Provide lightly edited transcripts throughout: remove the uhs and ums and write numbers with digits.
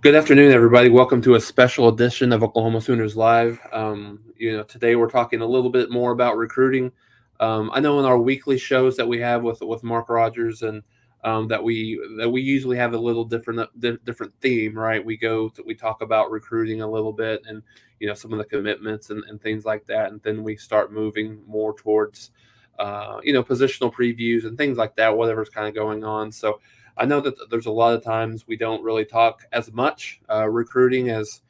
Good afternoon, everybody. Welcome to a special edition of Oklahoma Sooners Live. Today we're talking a little bit more about recruiting. I know in our weekly shows that we have with Mark Rogers and that we usually have a little different theme, right? We talk about recruiting a little bit and some of the commitments and things like that, and then we start moving more towards positional previews and things like that, whatever's kind of going on. So I know that there's a lot of times we don't really talk as much recruiting as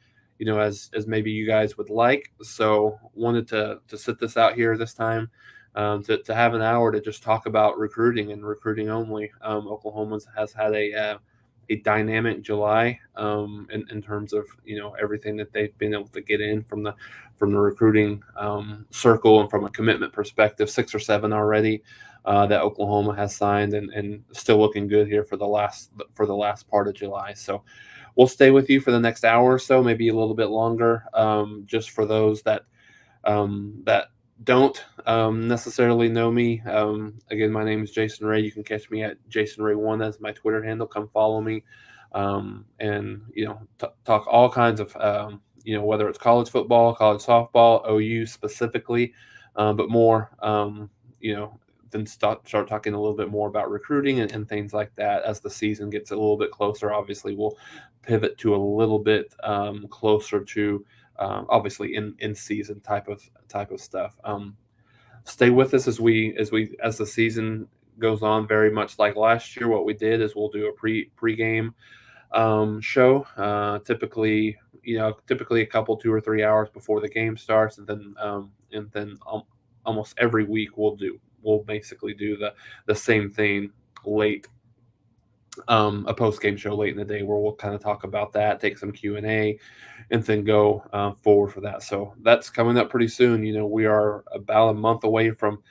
maybe you guys would like. So wanted to sit this out here this time to have an hour to just talk about recruiting and recruiting only. Oklahoma has had a dynamic July in terms of everything that they've been able to get in from the recruiting circle and from a commitment perspective, 6 or 7 already that Oklahoma has signed and still looking good here for the last part of July. So we'll stay with you for the next hour or so, maybe a little bit longer, just for those that don't necessarily know me. Again, my name is Jason Ray. You can catch me at JasonRay1 as my Twitter handle. Come follow me, and talk all kinds of whether it's college football, college softball, OU specifically, but more. Then start talking a little bit more about recruiting and things like that as the season gets a little bit closer. Obviously, we'll pivot to a little bit closer to obviously in season type of stuff. Stay with us as the season goes on. Very much like last year, what we did is we'll do a pregame show. Typically a couple 2 or 3 hours before the game starts, and then almost every week we'll basically do the same thing late, a post game show late in the day where we'll kind of talk about that, take some Q&A, and then go forward for that. So that's coming up pretty soon. We are about a month away from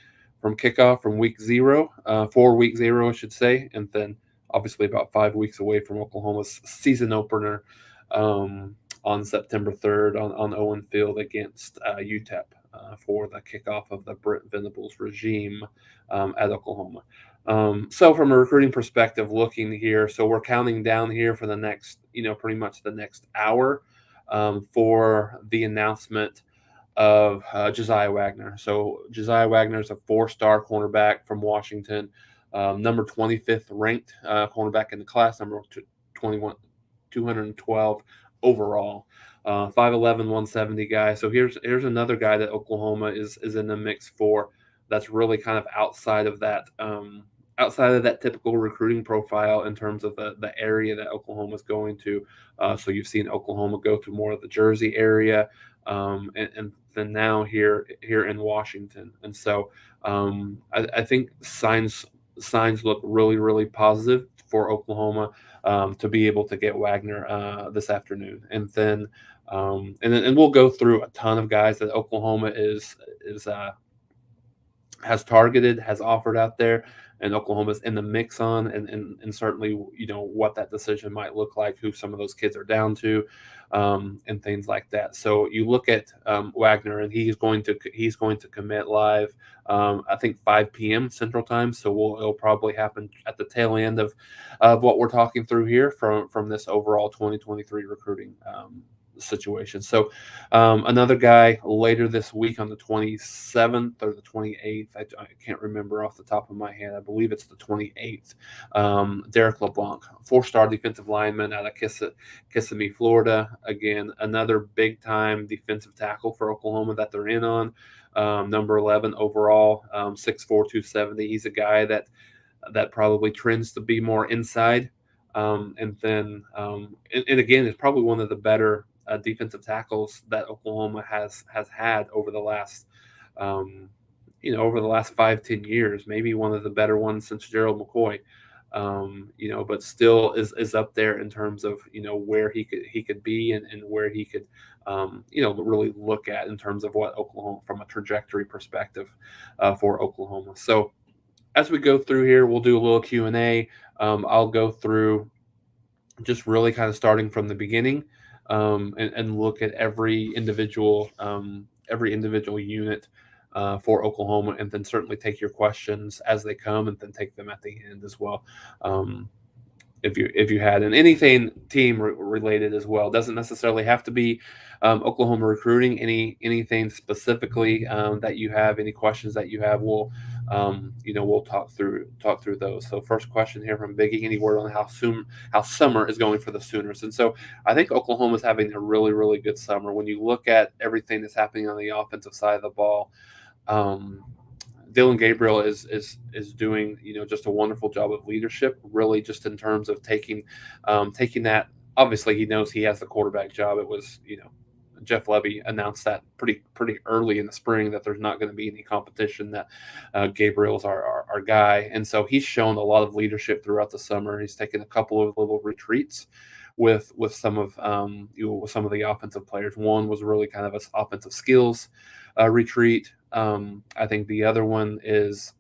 kickoff, from week 0, for week 0, I should say, and then obviously about 5 weeks away from Oklahoma's season opener on September 3rd on Owen Field against UTEP for the kickoff of the Brent Venables regime at Oklahoma. So from a recruiting perspective, looking here, so we're counting down here for the next, pretty much the next hour for the announcement of Josiah Wagner. So Josiah Wagner is a 4-star cornerback from Washington, number 25th ranked cornerback in the class, number 212 overall. 5'11", 170 guy. So here's another guy that Oklahoma is in the mix for. That's really kind of outside of that typical recruiting profile in terms of the area that Oklahoma is going to. So you've seen Oklahoma go to more of the Jersey area, and then now here in Washington. And so I think signs look really, really positive for Oklahoma to be able to get Wagner this afternoon. And we'll go through a ton of guys that Oklahoma has targeted, has offered out there, and Oklahoma's in the mix on, and certainly what that decision might look like, who some of those kids are down to, and things like that. So you look at Wagner, and he's going to commit live. I think 5 p.m. Central Time. So it'll probably happen at the tail end of what we're talking through here from this overall 2023 recruiting situation. So another guy later this week on the 27th or the 28th, I can't remember off the top of my head. I believe it's the 28th. Derek LeBlanc, 4-star defensive lineman out of Kissimmee, Florida. Again, another big-time defensive tackle for Oklahoma that they're in on. Number 11 overall, 6'4", 270. He's a guy that probably trends to be more inside. And again, is probably one of the better defensive tackles that Oklahoma has had over the last 5-10 years, maybe one of the better ones since Gerald McCoy. But still is up there in terms of where he could be and where he could really look at in terms of what Oklahoma from a trajectory perspective for Oklahoma. So as we go through here, we'll do a little Q&A. I'll go through just really kind of starting from the beginning, and look at every individual unit for Oklahoma, and then certainly take your questions as they come, and then take them at the end as well. if you had, and anything team related as well. Doesn't necessarily have to be Oklahoma recruiting. Anything specifically that you have, any questions that you have, we'll talk through those. So first question here from Biggie: any word on how summer is going for the Sooners? And so I think Oklahoma's having a really good summer. When you look at everything that's happening on the offensive side of the ball, um, Dylan Gabriel is doing just a wonderful job of leadership, really just in terms of taking that. Obviously, he knows he has the quarterback job. It was Jeff Levy announced that pretty early in the spring that there's not going to be any competition. That Gabriel's our guy, and so he's shown a lot of leadership throughout the summer. He's taken a couple of little retreats with some of with some of the offensive players. One was really kind of an offensive skills retreat. I think the other one is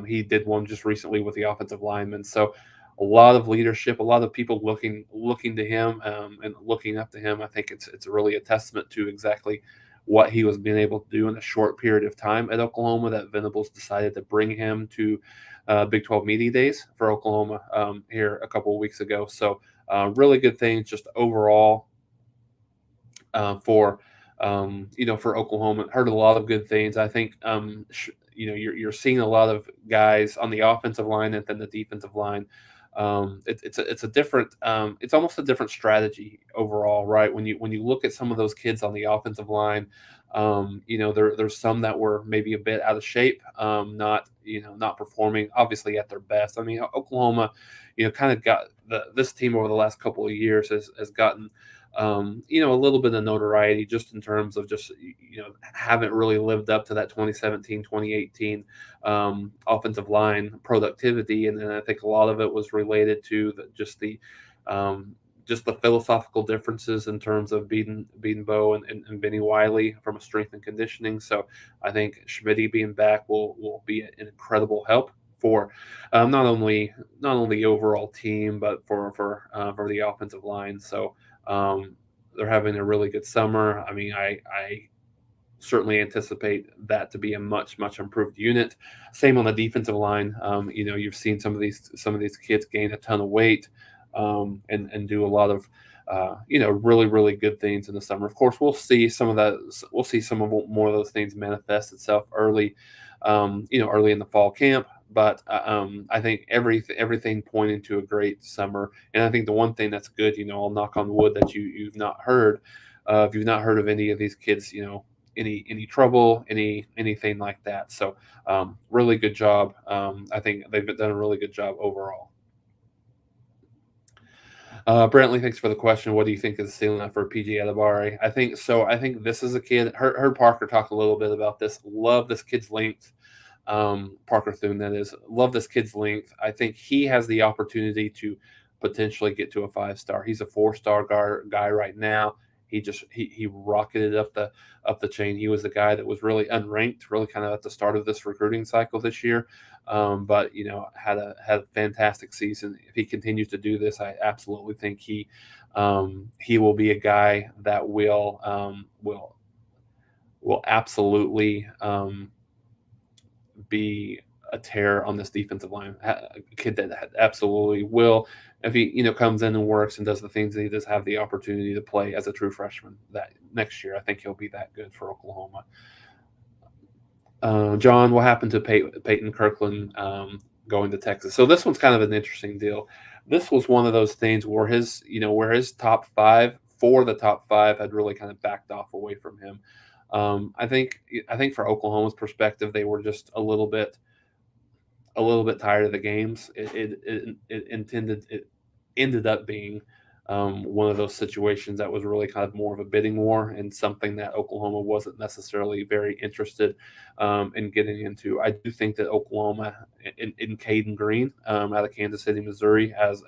he did one just recently with the offensive linemen. So a lot of leadership, a lot of people looking to him and looking up to him. I think it's really a testament to exactly what he was being able to do in a short period of time at Oklahoma that Venables decided to bring him to Big 12 Media Days for Oklahoma here a couple of weeks ago. So really good things just overall for Oklahoma. Heard a lot of good things. I think you're seeing a lot of guys on the offensive line and then the defensive line. It's a different it's almost a different strategy overall, right? When you look at some of those kids on the offensive line, there's some that were maybe a bit out of shape, not performing obviously at their best. I mean, Oklahoma, kind of got this team over the last couple of years has gotten a little bit of notoriety just in terms of just haven't really lived up to that 2017 2018 offensive line productivity, and then I think a lot of it was related to just the philosophical differences in terms of beating Bo and Benny Wiley from a strength and conditioning. So I think Schmidt being back will be an incredible help for not only the overall team but for the offensive line. So they're having a really good summer. I mean, I certainly anticipate that to be a much improved unit. Same on the defensive line. You've seen some of these kids gain a ton of weight and do a lot of really good things in the summer. Of course, we'll see some of that. We'll see some of more of those things manifest itself early in the fall camp. But I think everything pointing to a great summer. And I think the one thing that's good, I'll knock on wood that you've not heard, if you've not heard of any of these kids, any trouble, anything like that. So really good job. I think they've done a really good job overall. Brantley, thanks for the question. What do you think is the ceiling for PG Adibari? I think so. I think this is a kid. Heard Parker talk a little bit about this. Love this kid's length. Parker Thune, that is. Love this kid's length. I think he has the opportunity to potentially get to a 5-star. He's a 4-star guy right now. He rocketed up the chain. He was the guy that was really unranked, really kind of at the start of this recruiting cycle this year. But had a fantastic season. If he continues to do this, I absolutely think he will be a guy that will absolutely be a tear on this defensive line. A kid that absolutely will, if he comes in and works and does the things that he does have the opportunity to play as a true freshman that next year. I think he'll be that good for Oklahoma. John, what happened to Peyton Kirkland going to Texas? So this one's kind of an interesting deal. This was one of those things where his top five, four of the top five had really kind of backed off away from him. I think for Oklahoma's perspective, they were just a little bit tired of the games. It ended up being one of those situations that was really kind of more of a bidding war and something that Oklahoma wasn't necessarily very interested in getting into. I do think that Oklahoma in Caden Green out of Kansas City, Missouri, has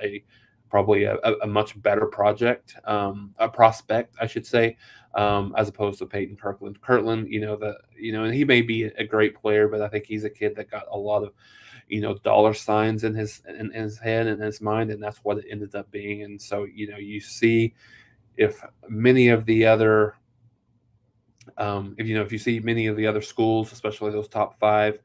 probably a much better a prospect, I should say, as opposed to Peyton Kirkland. Kirkland, and he may be a great player, but I think he's a kid that got a lot of dollar signs in his head and his mind, and that's what it ended up being. And so you see if many of the other if you see many of the other schools, especially those top five,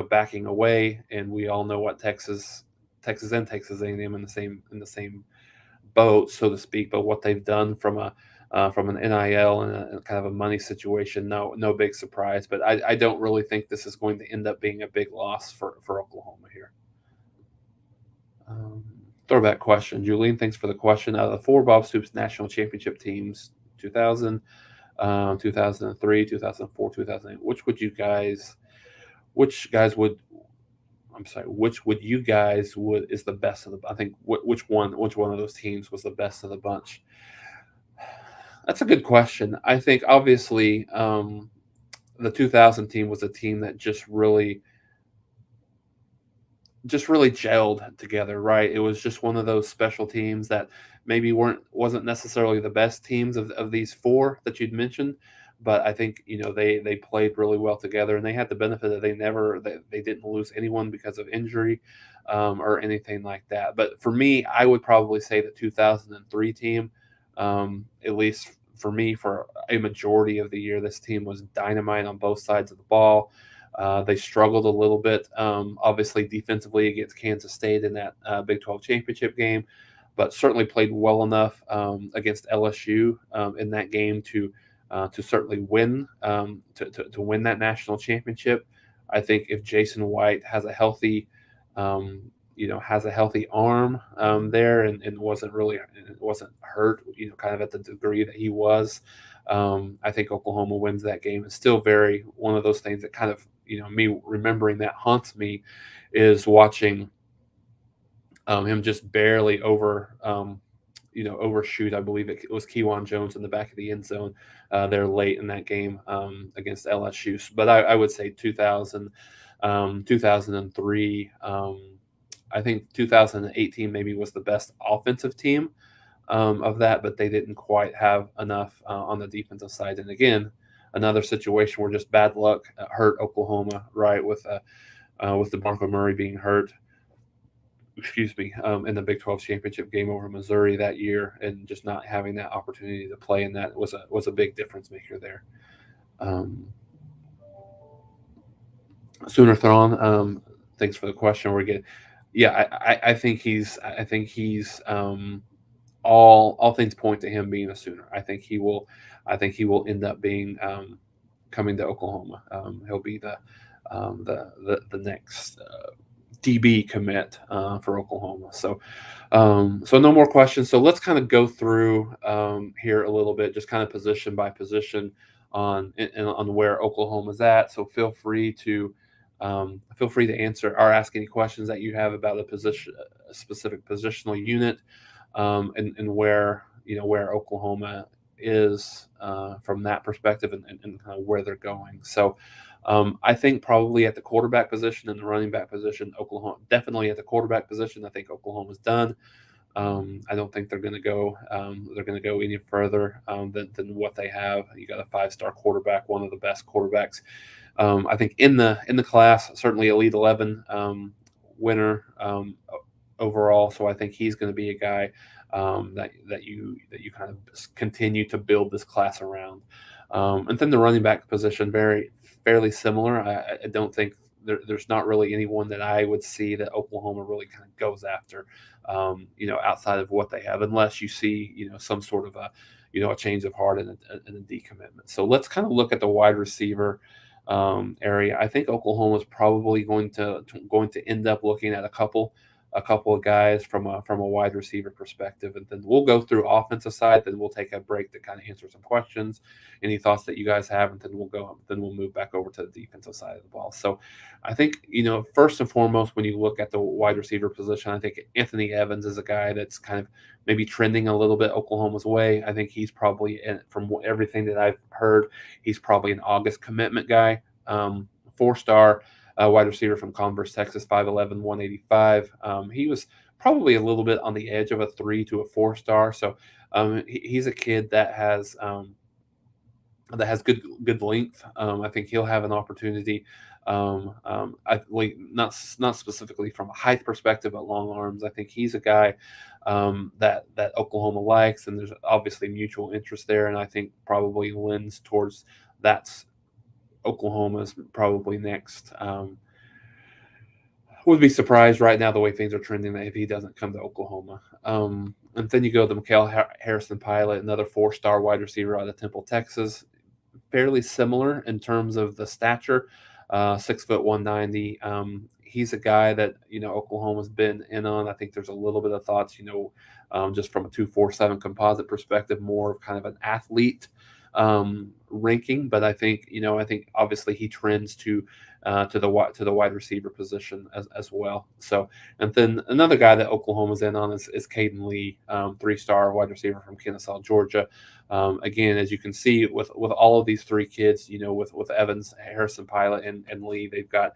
backing away, and we all know what Texas Texas and Texas A&M in the same boat, so to speak. But what they've done from an NIL and kind of a money situation, no big surprise. But I don't really think this is going to end up being a big loss for Oklahoma here. Um, Throwback question, Julian. Thanks for the question. Out of the four Bob Stoops national championship teams, 2000, 2003, 2004, 2008, which guys would I'm sorry, which would you guys would is the best of the? I think which one of those teams was the best of the bunch? That's a good question. I think obviously the 2000 team was a team that just really gelled together, right? It was just one of those special teams that maybe wasn't necessarily the best teams of these four that you'd mentioned, but I think they played really well together, and they had the benefit that they didn't lose anyone because of injury or anything like that. But for me, I would probably say the 2003 team, at least for me, for a majority of the year, this team was dynamite on both sides of the ball. They struggled a little bit, obviously defensively against Kansas State in that Big 12 championship game, but certainly played well enough against LSU in that game to certainly win to win that national championship. I think if Jason White has a healthy has a healthy arm there and wasn't hurt, kind of at the degree that he was. I think Oklahoma wins that game. It's still very one of those things that kind of me remembering that haunts me is watching him just barely overshoot. I believe it was Kewan Jones in the back of the end zone there late in that game against LSU. But I would say 2000, 2003. I think 2018 maybe was the best offensive team of that, but they didn't quite have enough on the defensive side. And again, another situation where just bad luck hurt Oklahoma, right? With DeMarco Murray being hurt, in the Big 12 championship game over Missouri that year, and just not having that opportunity to play in that was a big difference maker there. Sooner Thrawn, thanks for the question. We're getting, yeah, I think he's all things point to him being a Sooner. I think he will end up being coming to Oklahoma. He'll be the next DB commit for Oklahoma. So no more questions. So let's kind of go through here a little bit, just kind of position by position on where Oklahoma's at. So feel free to answer or ask any questions that you have about a specific positional unit, and where Oklahoma is from that perspective, and kind of where they're going. So I think probably at the quarterback position and the running back position, Oklahoma definitely at the quarterback position. I think Oklahoma's done. I don't think they're going to go. They're going to go any further than what they have. You got a 5-star quarterback, one of the best quarterbacks. I think in the class, certainly Elite 11 winner overall. So I think he's going to be a guy that you kind of continue to build this class around. And then the running back position, fairly similar. I don't think there's not really anyone that I would see that Oklahoma really kind of goes after, outside of what they have, unless you see, some sort of a change of heart and a decommitment. So let's kind of look at the wide receiver area. I think Oklahoma is probably going to end up looking at a couple of guys from a wide receiver perspective, and then we'll go through offensive side. Then we'll take a break to kind of answer some questions, any thoughts that you guys have, and then we'll move back over to the defensive side of the ball. So I think, first and foremost, when you look at the wide receiver position, I think Anthony Evans is a guy that's kind of maybe trending a little bit Oklahoma's way. I think he's probably, from everything that I've heard, he's probably an August commitment guy. 4-star wide receiver from Converse, Texas, 5'11", 185. He was probably a little bit on the edge of a 3 to a 4-star. So he's a kid that has good length. I think he'll have an opportunity. Not specifically from a height perspective, but long arms. I think he's a guy that Oklahoma likes, and there's obviously mutual interest there. And I think probably lends towards that's Oklahoma's probably next Would be surprised right now the way things are trending that if he doesn't come to Oklahoma. And then you go to Harrison Pilot, another four-star wide receiver out of Temple, Texas. Fairly similar in terms of the stature, 6 foot 190. He's a guy that Oklahoma's been in on. I think there's a little bit of thoughts, just from a 247 composite perspective, more of kind of an athlete ranking. But I think obviously he trends to the wide receiver position as well. So, and then another guy that Oklahoma's in on is Caden Lee, 3-star wide receiver from Kennesaw, Georgia. Again, as you can see with all of these three kids, with Evans, Harrison Pilot, and Lee, they've got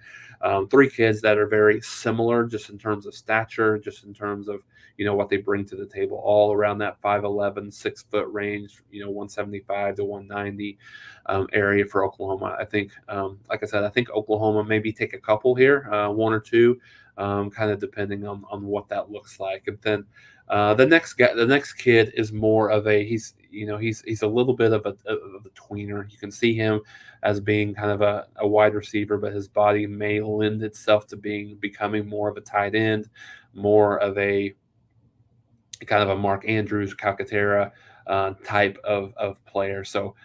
three kids that are very similar just in terms of stature, just in terms of what they bring to the table, all around that 5'11", 6 foot range, 175 to 190 area for Oklahoma. I think, like I said, I think Oklahoma maybe take a couple here, one or two, kind of depending on what that looks like. And then the next kid is more of he's a little bit of a tweener. You can see him as being kind of a wide receiver, but his body may lend itself to becoming more of a tight end, more of a kind of a Mark Andrews, Calcaterra type of player. So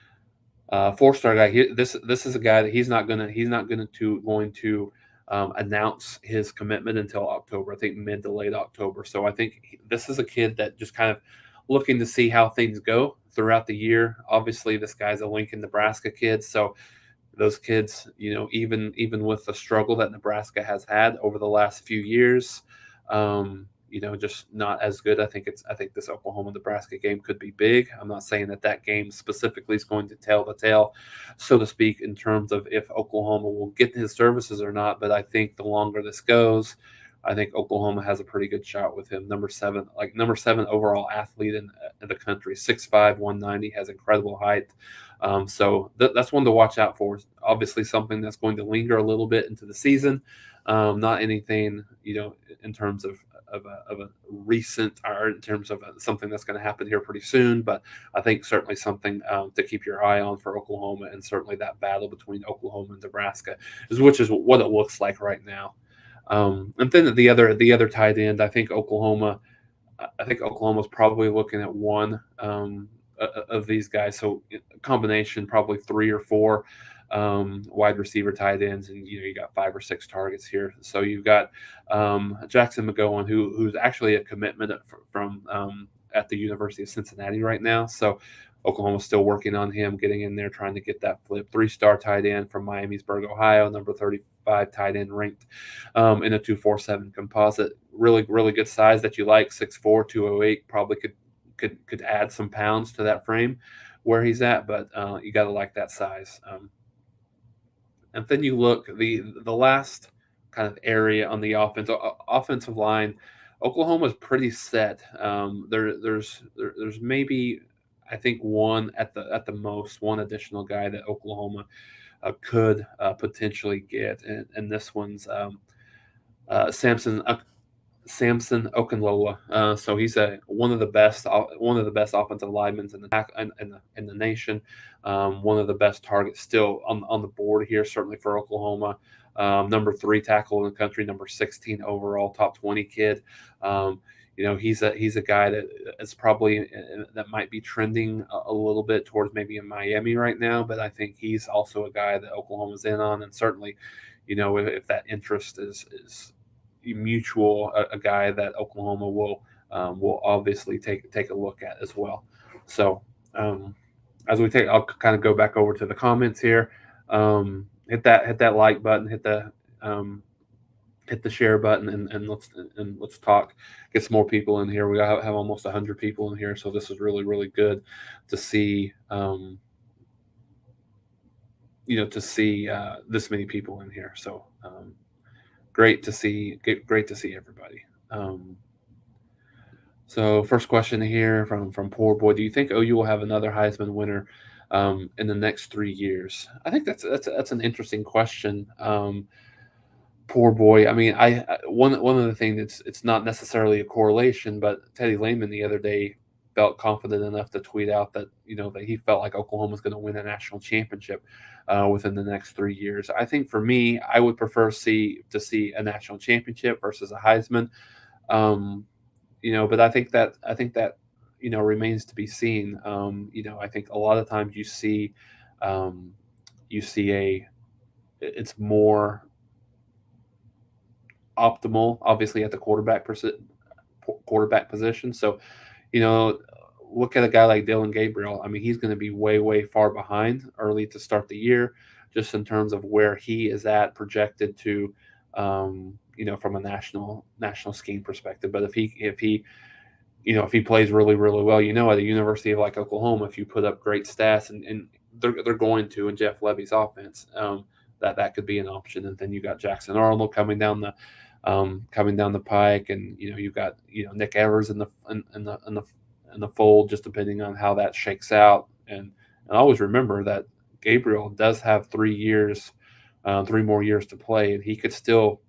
4-star guy. This is a guy that he's not going to announce his commitment until October. I think mid to late October. So I think this is a kid that just kind of looking to see how things go throughout the year. Obviously, this guy's a Lincoln, Nebraska kid, so those kids, even with the struggle that Nebraska has had over the last few years, just not as good. I think this Oklahoma Nebraska game could be big. I'm not saying that game specifically is going to tell the tale, so to speak, in terms of if Oklahoma will get his services or not. But I think the longer this goes, I think Oklahoma has a pretty good shot with him. Number seven overall athlete in the country, 6'5", 190, has incredible height. So that's one to watch out for. Obviously, something that's going to linger a little bit into the season. Not anything, in terms of a recent, or in terms of something that's going to happen here pretty soon. But I think certainly something to keep your eye on for Oklahoma, and certainly that battle between Oklahoma and Nebraska, which is what it looks like right now. And then the other tight end, I think Oklahoma's probably looking at one of these guys. So a combination, probably 3 or 4 wide receiver tight ends, and you got 5 or 6 targets here. So you've got Jackson McGowan, who's actually a commitment from at the University of Cincinnati right now. So Oklahoma's still working on him, getting in there, trying to get that flip. 3-star tight end from Miamisburg, Ohio, number 35 tight end, ranked in a 247 composite. Really, really good size that you like. 6'4", 208. Probably could add some pounds to that frame where he's at, but you got to like that size. And then you look the last kind of area on the offensive line. Oklahoma's pretty set. There's maybe, I think, one at the most, one additional guy that Oklahoma could potentially get, and this one's Samson Okunlola. So he's one of the best offensive linemen in the nation. One of the best targets still on the board here, certainly for Oklahoma. Number 3 tackle in the country, number 16 overall, top 20 kid. He's a guy that is probably that might be trending a little bit towards maybe in Miami right now, but I think he's also a guy that Oklahoma's in on, and certainly, if that interest is mutual, a guy that Oklahoma will obviously take a look at as well. So I'll kind of go back over to the comments here. Hit that like button, hit the share button, and let's talk. Get some more people in here. We have almost 100 people in here, so this is really, really good to see. This many people in here. So great to see everybody. So first question here from Poor Boy: do you think OU will have another Heisman winner in the next 3 years? I think that's an interesting question. Poor Boy. I mean, one of the things, it's not necessarily a correlation, but Teddy Lehman the other day felt confident enough to tweet out that that he felt like Oklahoma was going to win a national championship within the next 3 years. I think for me, I would prefer to see a national championship versus a Heisman. Um, but I think that remains to be seen. I think a lot of times um, you see it's more optimal, obviously at the quarterback position. So you know, look at a guy like Dylan Gabriel. I mean, he's going to be way, way far behind early to start the year, just in terms of where he is at projected to, from a national scheme perspective. But if he plays really, really well, at a university like Oklahoma, if you put up great stats and they're going to in Jeff Levy's offense, that could be an option. And then you got Jackson Arnold coming down the pike, and you've got Nick Evers in the fold, just depending on how that shakes out. And always remember that Gabriel does have 3 years, 3 more years to play, and he could still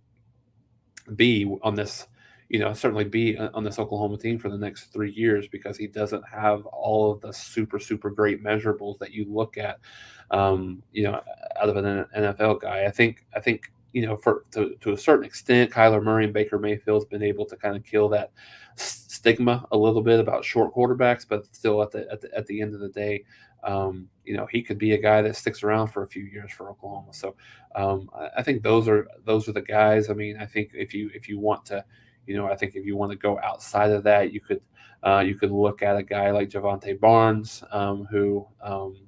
be on this, certainly be on this Oklahoma team for the next 3 years, because he doesn't have all of the super, super great measurables that you look at, out of an NFL guy. I think, to a certain extent, Kyler Murray and Baker Mayfield's been able to kind of kill that stigma a little bit about short quarterbacks, but still at the end of the day, he could be a guy that sticks around for a few years for Oklahoma. So I think those are the guys. I mean, I think if you want to, I think if you want to go outside of that, you could look at a guy like Javante Barnes, who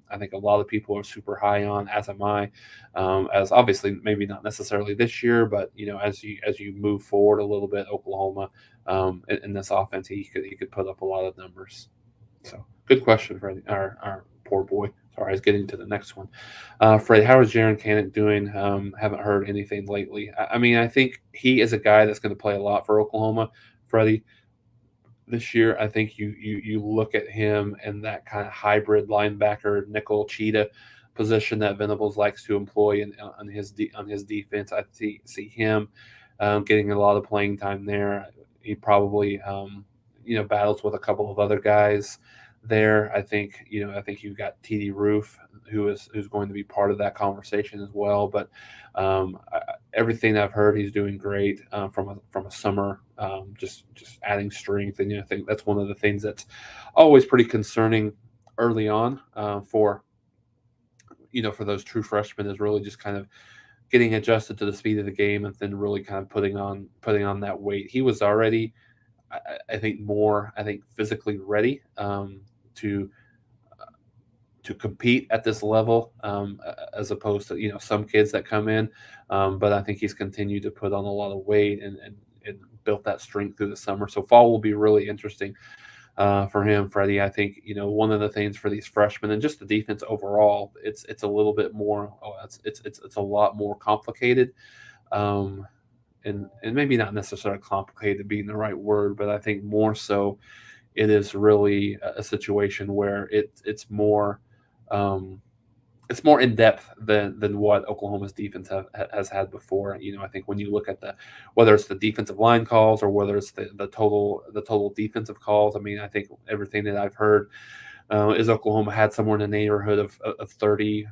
I think a lot of people are super high on, as am I. As obviously maybe not necessarily this year, but as you move forward a little bit, Oklahoma, in this offense, he could put up a lot of numbers. So good question, Freddie. Our poor boy. Sorry, I was getting to the next one. Freddie, how is Jaron Cannock doing? Haven't heard anything lately. I mean, I think he is a guy that's going to play a lot for Oklahoma, Freddie, this year. I think you look at him and that kind of hybrid linebacker nickel cheetah position that Venables likes to employ on his defense. I see him getting a lot of playing time there. He probably battles with a couple of other guys there. I think you've got TD Roof, who's going to be part of that conversation as well. But everything I've heard, he's doing great from a summer, just adding strength. And I think that's one of the things that's always pretty concerning early on, for those true freshmen, is really just kind of getting adjusted to the speed of the game, and then really kind of putting on that weight. He was already, I think physically ready to compete at this level, as opposed to some kids that come in. But I think he's continued to put on a lot of weight and built that strength through the summer. So fall will be really interesting for him, Freddie. I think one of the things for these freshmen and just the defense overall, it's a little bit more. It's a lot more complicated. And maybe not necessarily complicated being the right word, but I think more so it is really a situation where it's more in depth than what Oklahoma's defense has had before. I think when you look at whether it's the defensive line calls or whether it's the total defensive calls. I mean, I think everything that I've heard is Oklahoma had somewhere in the neighborhood of 30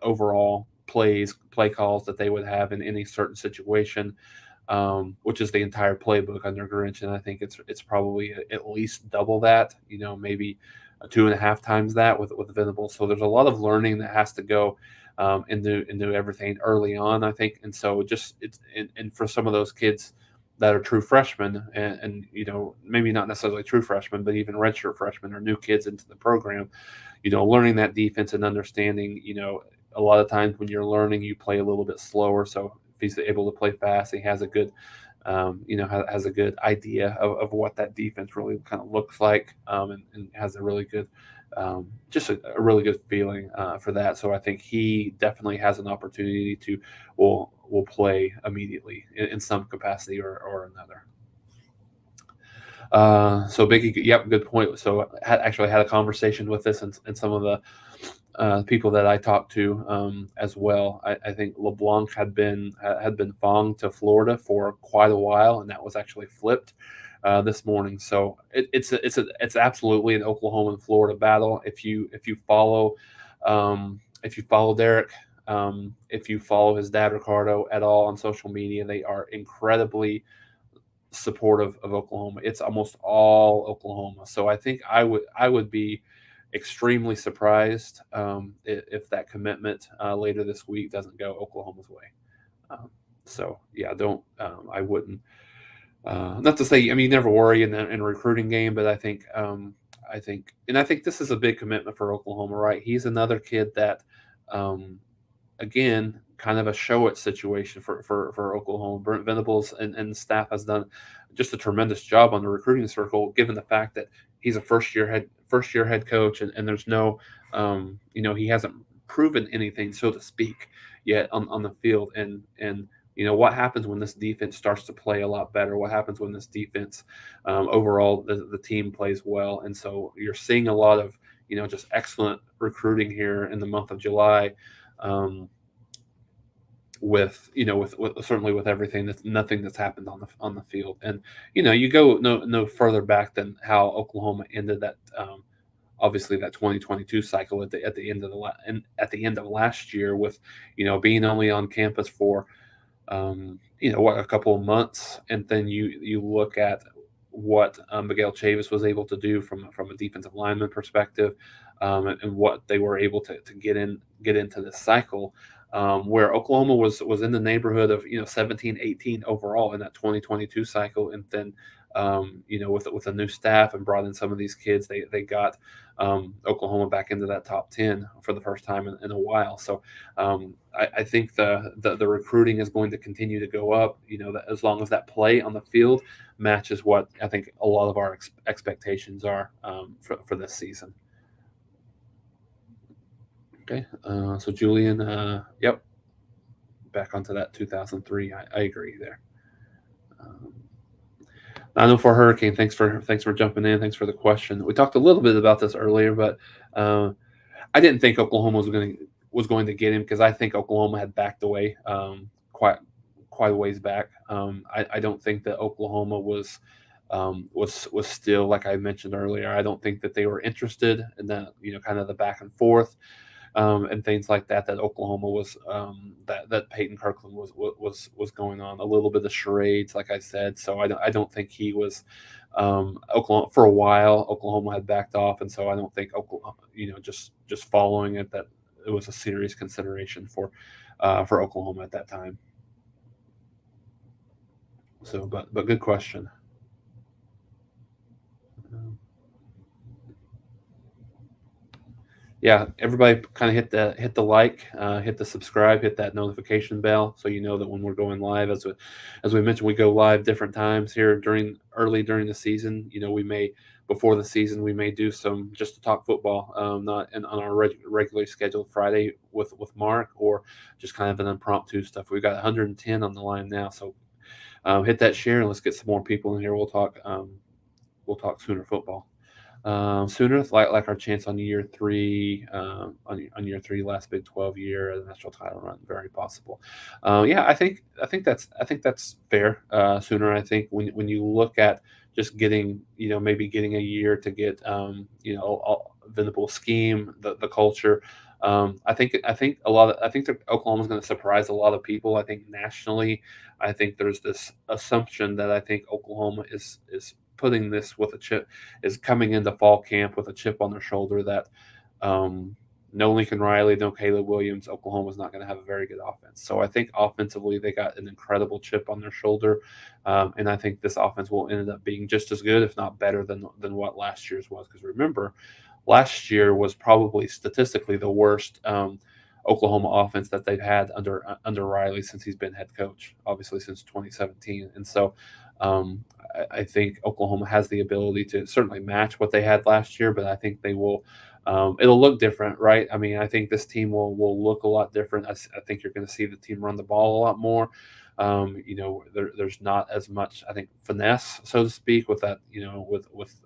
overall play calls that they would have in any certain situation, which is the entire playbook under Grinch. And I think it's probably at least double that, maybe 2.5 times that with Venables. So there's a lot of learning that has to go into everything early on, I think. And so and for some of those kids that are true freshmen and maybe not necessarily true freshmen, but even redshirt freshmen or new kids into the program, learning that defense and understanding, a lot of times when you're learning, you play a little bit slower. So if he's able to play fast, he has a good, has a good idea of what that defense really kind of looks like, and has a really good, just a really good feeling for that. So I think he definitely has an opportunity to will play immediately in some capacity or another. So Biggie, yep, good point. So actually had a conversation with this and some of the people that I talked to as well. I think LeBlanc had been Fong to Florida for quite a while, and that was actually flipped this morning. So it's absolutely an Oklahoma and Florida battle. If you follow Derek, if you follow his dad Ricardo at all on social media, they are incredibly supportive of Oklahoma. It's almost all Oklahoma. So I would be extremely surprised if that commitment later this week doesn't go Oklahoma's way. Um, so yeah, don't I wouldn't. Not to say, I mean, you never worry in a recruiting game, but I think this is a big commitment for Oklahoma, right? He's another kid that, um, again, kind of a show it situation for Oklahoma. Brent Venables and staff has done just a tremendous job on the recruiting circle, given the fact that he's a first year head coach, and there's no, he hasn't proven anything, so to speak, yet on the field. And what happens when this defense starts to play a lot better? What happens when this defense, overall, the team plays well? And so you're seeing a lot of just excellent recruiting here in the month of July. Um, with certainly with everything that's nothing that's happened on the field. And you go no further back than how Oklahoma ended that, obviously, that 2022 cycle at the end of at the end of last year, with being only on campus for a couple of months. And then you look at what Miguel Chavis was able to do from a defensive lineman perspective, and what they were able to get into this cycle, where Oklahoma was in the neighborhood of 17, 18 overall in that 2022 cycle. And then with a new staff and brought in some of these kids, they got Oklahoma back into that top 10 for the first time in a while. So I think the recruiting is going to continue to go up, that as long as that play on the field matches what I think a lot of our expectations are, for this season. Okay, so Julian, yep, back onto that 2003. I agree there. Um, I know for Hurricane, thanks for jumping in. Thanks for the question. We talked a little bit about this earlier, but uh, I didn't think Oklahoma was going to get him, because I think Oklahoma had backed away, quite a ways back. I don't think that Oklahoma was still, like I mentioned earlier. I don't think that they were interested in that, kind of the back and forth, and things like that. That Oklahoma was, that Peyton Kirkland was going on a little bit of charades, like I said. So I don't think he was, Oklahoma for a while. Oklahoma had backed off, and so I don't think Oklahoma, just following it, that it was a serious consideration for Oklahoma at that time. So, but good question. Um, yeah, everybody kind of hit the like, hit the subscribe, hit that notification bell, so you know that when we're going live. As we mentioned, we go live different times here during the season. We may, before the season, we may do some just to talk football, not on our regularly scheduled Friday with Mark, or just kind of an impromptu stuff. We've got 110 on the line now, so hit that share and let's get some more people in here. We'll talk Sooner football. Sooner, like our chance on year three, on year three, last Big 12 year, the national title run, very possible. Yeah, I think that's fair. Sooner, I think when you look at just getting, maybe getting a year to get, Venable scheme, the culture. I think that Oklahoma's going to surprise a lot of people. I think nationally, I think there's this assumption that I think Oklahoma is putting this with a chip, is coming into fall camp with a chip on their shoulder, that, um, no Lincoln Riley, no Caleb Williams, Oklahoma's not going to have a very good offense. So I think offensively they got an incredible chip on their shoulder, and I think this offense will end up being just as good, if not better, than what last year's was. Because remember, last year was probably statistically the worst, Oklahoma offense that they've had under Riley since he's been head coach, obviously since 2017. And so, I think Oklahoma has the ability to certainly match what they had last year, but I think they will. It'll look different, right? I mean, I think this team will look a lot different. I think you're going to see the team run the ball a lot more. There's not as much, I think, finesse, so to speak, with that. With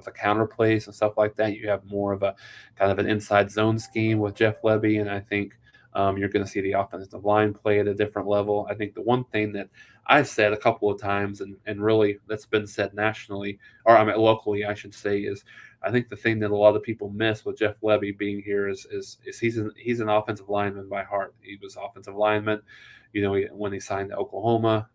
the counter plays and stuff like that. You have more of a kind of an inside zone scheme with Jeff Levy, and I think, You're going to see the offensive line play at a different level. I think the one thing that I've said a couple of times, and really that's been said nationally, or I mean locally, I should say, is I think the thing that a lot of people miss with Jeff Lebby being here is he's an offensive lineman by heart. He was offensive lineman, when he signed to Oklahoma.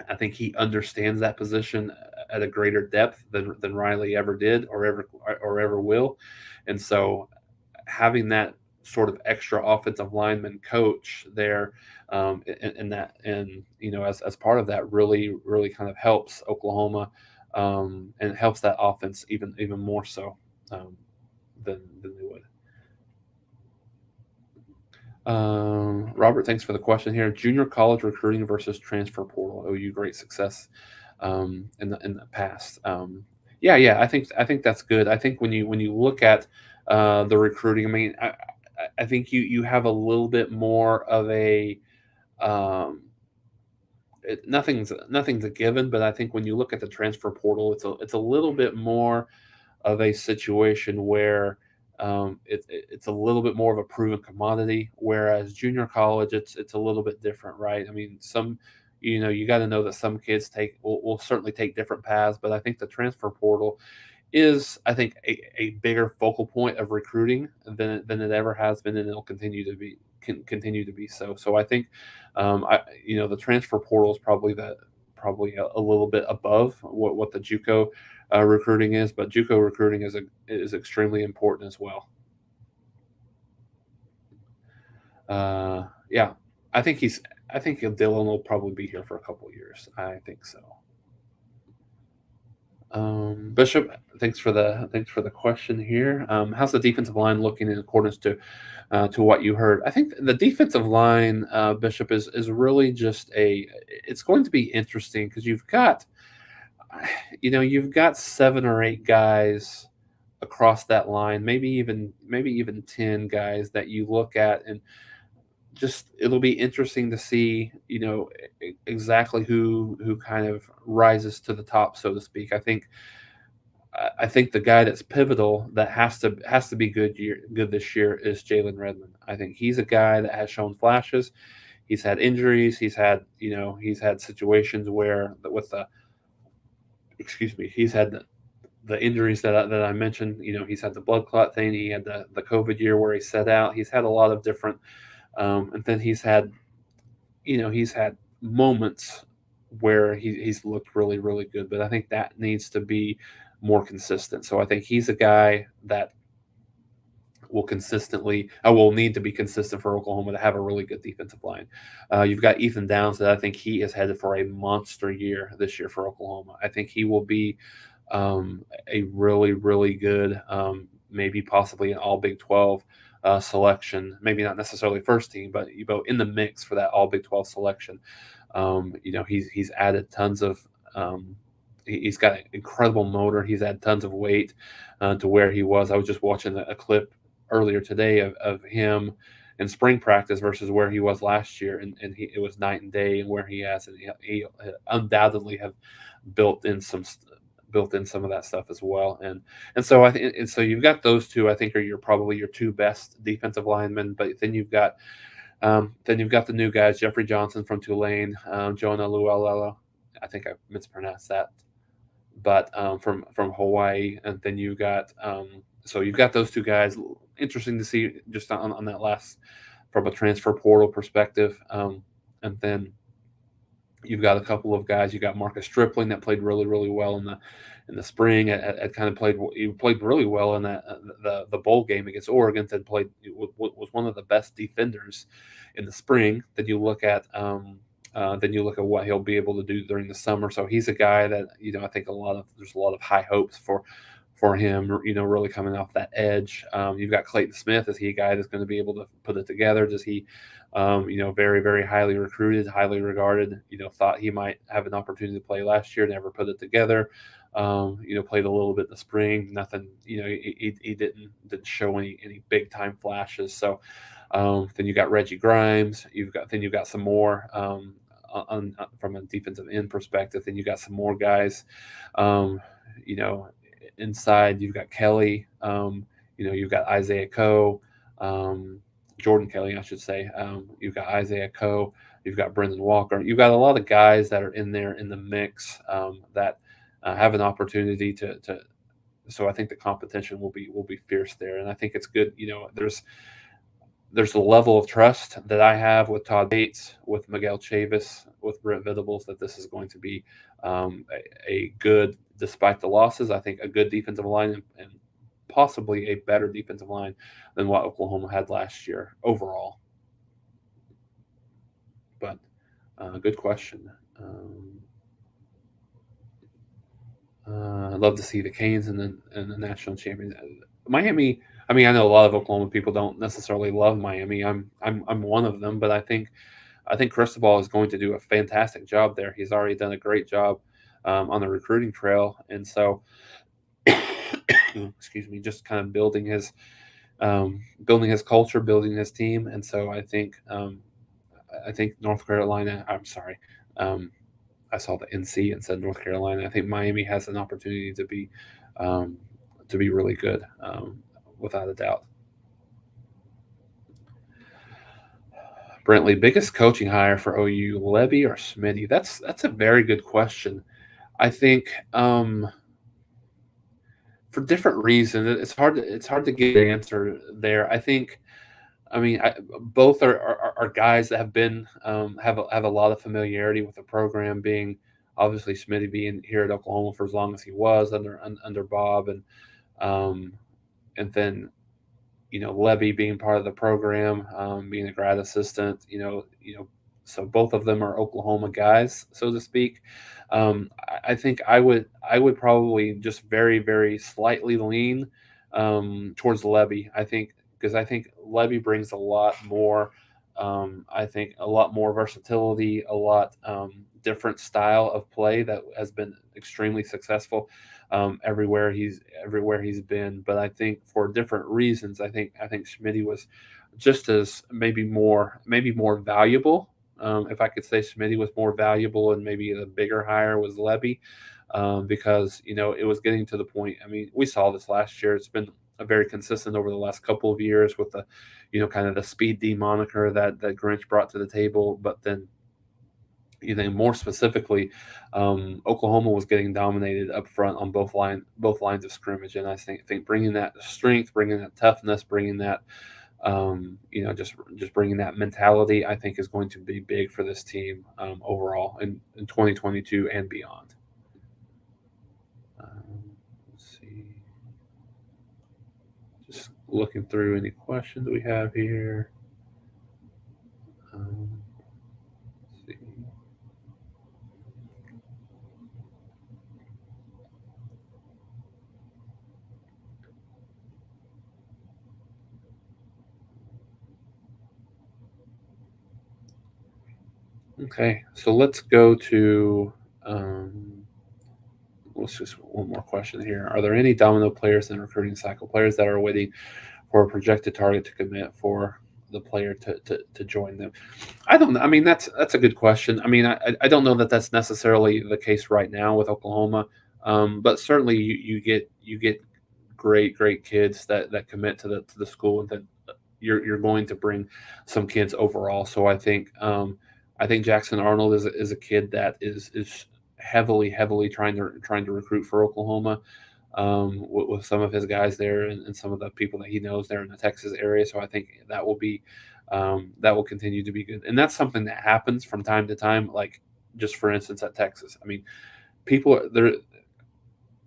I think he understands that position at a greater depth than Riley ever did or ever will, and so having that sort of extra offensive lineman coach there, as part of that really kind of helps Oklahoma, and helps that offense even more so, than they would. Robert, thanks for the question here. Junior college recruiting versus transfer portal. OU great success in the past. Yeah, I think that's good. I think when you look at the recruiting, I mean, I think you have a little bit more of a um, nothing's a given, but I think when you look at the transfer portal, it's a little bit more of a situation where it's a little bit more of a proven commodity, whereas junior college, it's a little bit different, right? I mean, you got to know that some kids will certainly take different paths, but I think the transfer portal is, I think, a bigger focal point of recruiting than it ever has been, and it'll continue to be so. So I think, the transfer portal is probably a little bit above what the JUCO recruiting is, but JUCO recruiting is extremely important as well. Yeah, I think Dylan will probably be here for a couple of years. I think so. Bishop, thanks for the question here. How's the defensive line looking in accordance to what you heard? I think the defensive line, Bishop, is really just it's going to be interesting because you've got 7 or 8 guys across that line, maybe even 10 guys that you look at, and just it'll be interesting to see, exactly who kind of rises to the top, so to speak. I think the guy that's pivotal that has to be good this year is Jalen Redmond. I think he's a guy that has shown flashes. He's had injuries. He's had situations where with the excuse me, he's had the injuries that I mentioned. He's had the blood clot thing. He had the COVID year where he set out. He's had a lot of different, and then he's had moments where he's looked really, really good. But I think that needs to be more consistent. So I think he's a guy that will need to be consistent for Oklahoma to have a really good defensive line. You've got Ethan Downs that I think he is headed for a monster year this year for Oklahoma. I think he will be a really, really good, maybe possibly an all Big 12 selection. Maybe not necessarily first team, but in the mix for that all Big 12 selection. He's added tons of. He's got an incredible motor. He's had tons of weight to where he was. I was just watching a clip earlier today of him in spring practice versus where he was last year, and it was night and day. And where he has, and he undoubtedly have built in some of that stuff as well. And so so you've got those two. I think are probably your two best defensive linemen. But then you've got the new guys, Jeffrey Johnson from Tulane, Jonah Lualala. I think I mispronounced that, but from Hawaii. And then you've got those two guys. Interesting to see just on that last from a transfer portal perspective. And then you've got a couple of guys. You got Marcus Stripling that played really, really well in the spring. He played really well in that the bowl game against Oregon. That was one of the best defenders in the spring. Then you look at what he'll be able to do during the summer. So he's a guy that I think there's a lot of high hopes for him. Really coming off that edge. You've got Clayton Smith. Is he a guy that's going to be able to put it together? Does he? Very, very highly recruited, highly regarded. Thought he might have an opportunity to play last year, never put it together. Played a little bit in the spring. Nothing. He didn't show any big time flashes. So then you got Reggie Grimes. You've got some more from a defensive end perspective. Then you got some more guys. Inside you've got Kelly. You've got Isaiah Coe. Jordan Kelly, I should say. You've got Isaiah Coe, you've got Brendan Walker, you've got a lot of guys that are in there in the mix that have an opportunity to. So I think the competition will be fierce there, and I think it's good. There's a level of trust that I have with Todd Bates, with Miguel Chavis, with Brent Venables that this is going to be a good, despite the losses. I think a good defensive line and possibly a better defensive line than what Oklahoma had last year overall. But good question. I'd love to see the Canes and the national champions. Miami. I mean, I know a lot of Oklahoma people don't necessarily love Miami. I'm one of them, but I think Cristobal is going to do a fantastic job there. He's already done a great job on the recruiting trail, and so excuse me, just kind of building his culture, building his team, and so I think North Carolina. I'm sorry. I saw the NC and said North Carolina. I think Miami has an opportunity um, to be really good, without a doubt. Brentley, biggest coaching hire for OU, Levy or Smitty? That's a very good question. I think for different reasons, it's hard to get an answer there. I mean, both are guys that have been have a lot of familiarity with the program. Being obviously Smitty being here at Oklahoma for as long as he was under Bob, um, and then Levy being part of the program, being a grad assistant. So both of them are Oklahoma guys, so to speak. I think I would probably just very very slightly lean towards Levy. I think Levy brings a lot more. I think a lot more versatility, a lot different style of play that has been extremely successful everywhere he's been. But I think for different reasons, I think Schmitty was just as maybe more valuable. If I could say Smitty was more valuable and maybe the bigger hire was Levy, because it was getting to the point. I mean, we saw this last year. It's been a very consistent over the last couple of years with the, kind of the Speed D moniker that Grinch brought to the table. But then, more specifically, Oklahoma was getting dominated up front on both lines of scrimmage, and I think bringing that strength, bringing that toughness, bringing that just bringing that mentality, I think is going to be big for this team overall in 2022 and beyond. Let's see. Just looking through any questions we have here. Let's see. Okay, so let's go to let's just one more question here. Are there any domino players in the recruiting cycle, players that are waiting for a projected target to commit for the player to join them? I don't know. I mean, that's a good question. I mean, I don't know that that's necessarily the case right now with Oklahoma, but certainly you get great kids that commit to the school, and then you're going to bring some kids overall. So I think Jackson Arnold is a kid that is heavily trying to recruit for Oklahoma, with some of his guys there and some of the people that he knows there in the Texas area. So I think that will continue to be good, and that's something that happens from time to time. Like just for instance at Texas, I mean, people are there.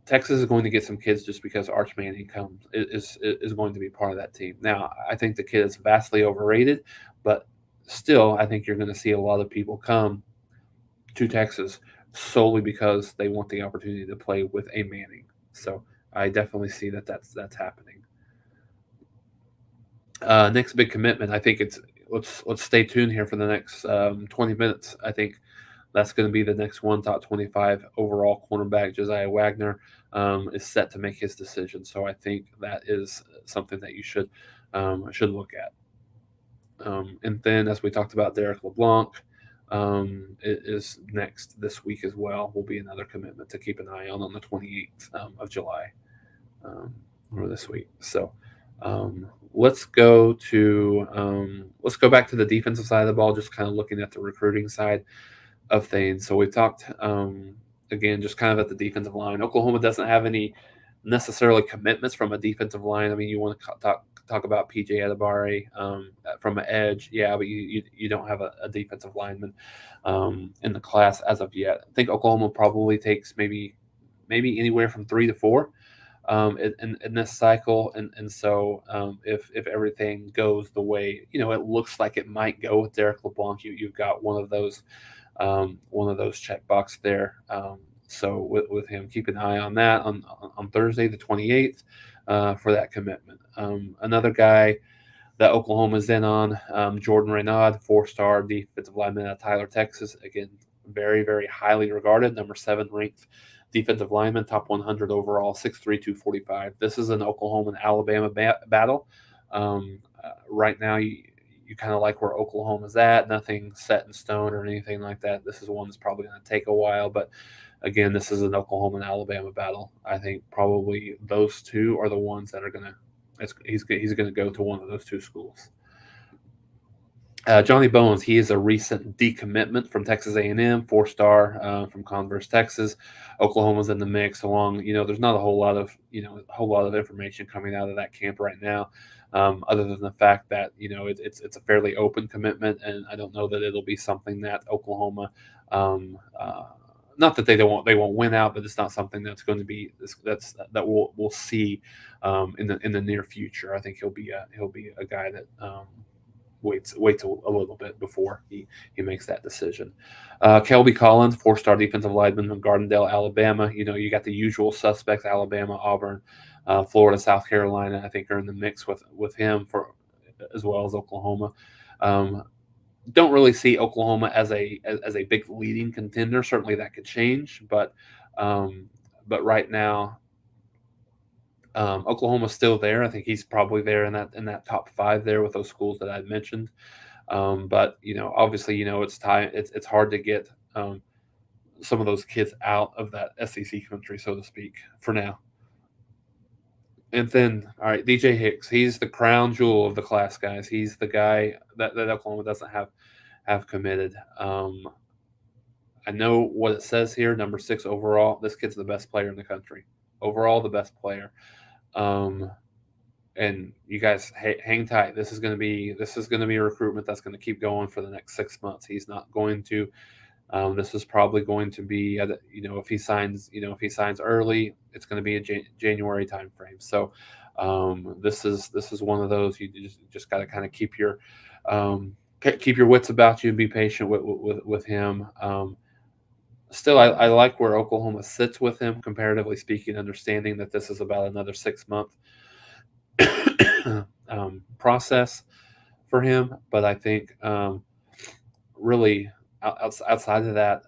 Texas is going to get some kids just because Arch Manning is going to be part of that team. Now, I think the kid is vastly overrated, but still, I think you're going to see a lot of people come to Texas solely because they want the opportunity to play with a Manning. So I definitely see that's happening. Next big commitment, I think it's let's stay tuned here for the next 20 minutes. I think that's going to be the next one. Top 25 overall cornerback Josiah Wagner is set to make his decision. So I think that is something that you should look at. And then, as we talked about, Derek LeBlanc is next this week as well. Will be another commitment to keep an eye on the 28th of July, or this week. So let's go back to the defensive side of the ball, just kind of looking at the recruiting side of things. So we talked again, just kind of at the defensive line. Oklahoma doesn't have any necessarily commitments from a defensive line. I mean, you want to talk about PJ Adebare from an edge, yeah, but you don't have a defensive lineman in the class as of yet. I think Oklahoma probably takes maybe anywhere from 3 to 4 in this cycle, and so if everything goes the way it looks like it might go with Derek LeBlanc, you've got one of those check box there. So with him, keep an eye on that on Thursday the 28th for that commitment. Another guy that Oklahoma's in on, Jordan Renaud, 4-star defensive lineman out of Tyler, Texas. Again, very, very highly regarded, number 7 ranked defensive lineman, top 100 overall, 6'3", 245. This is an Oklahoma and Alabama battle. Right now, you kind of like where Oklahoma's at. Nothing set in stone or anything like that. This is one that's probably going to take a while, but again, this is an Oklahoma and Alabama battle. I think probably those two are the ones that are going to. He's going to go to one of those two schools. Johnny Bones, he is a recent decommitment from Texas A&M, 4-star from Converse, Texas. Oklahoma's in the mix. There's not a whole lot of information coming out of that camp right now, other than the fact that it's a fairly open commitment, and I don't know that it'll be something that Oklahoma. Not that they won't win out, but it's not something that's going to be that we'll see in the near future. I think he'll be a guy that waits a little bit before he makes that decision. Kelby Collins, 4-star defensive lineman from Gardendale, Alabama. You got the usual suspects: Alabama, Auburn, Florida, South Carolina. I think are in the mix with him as well as Oklahoma. Don't really see Oklahoma as a big leading contender. Certainly that could change, but right now Oklahoma's still there. I think he's probably there in that top 5 there with those schools that I mentioned. But obviously, it's time. It's hard to get some of those kids out of that SEC country, so to speak, for now. And then, all right, DJ Hicks. He's the crown jewel of the class, guys. He's the guy that Oklahoma doesn't have committed. I know what it says here, number 6 overall. This kid's the best player in the country. Overall, the best player. And you guys hang tight. This is going to be a recruitment that's going to keep going for the next 6 months. He's not going to. This is probably going to be, if he signs early, it's going to be a January timeframe. So this is one of those you just got to kind of keep your wits about you and be patient with him. Still, I like where Oklahoma sits with him, comparatively speaking, understanding that this is about another 6-month process for him. But I think really outside of that,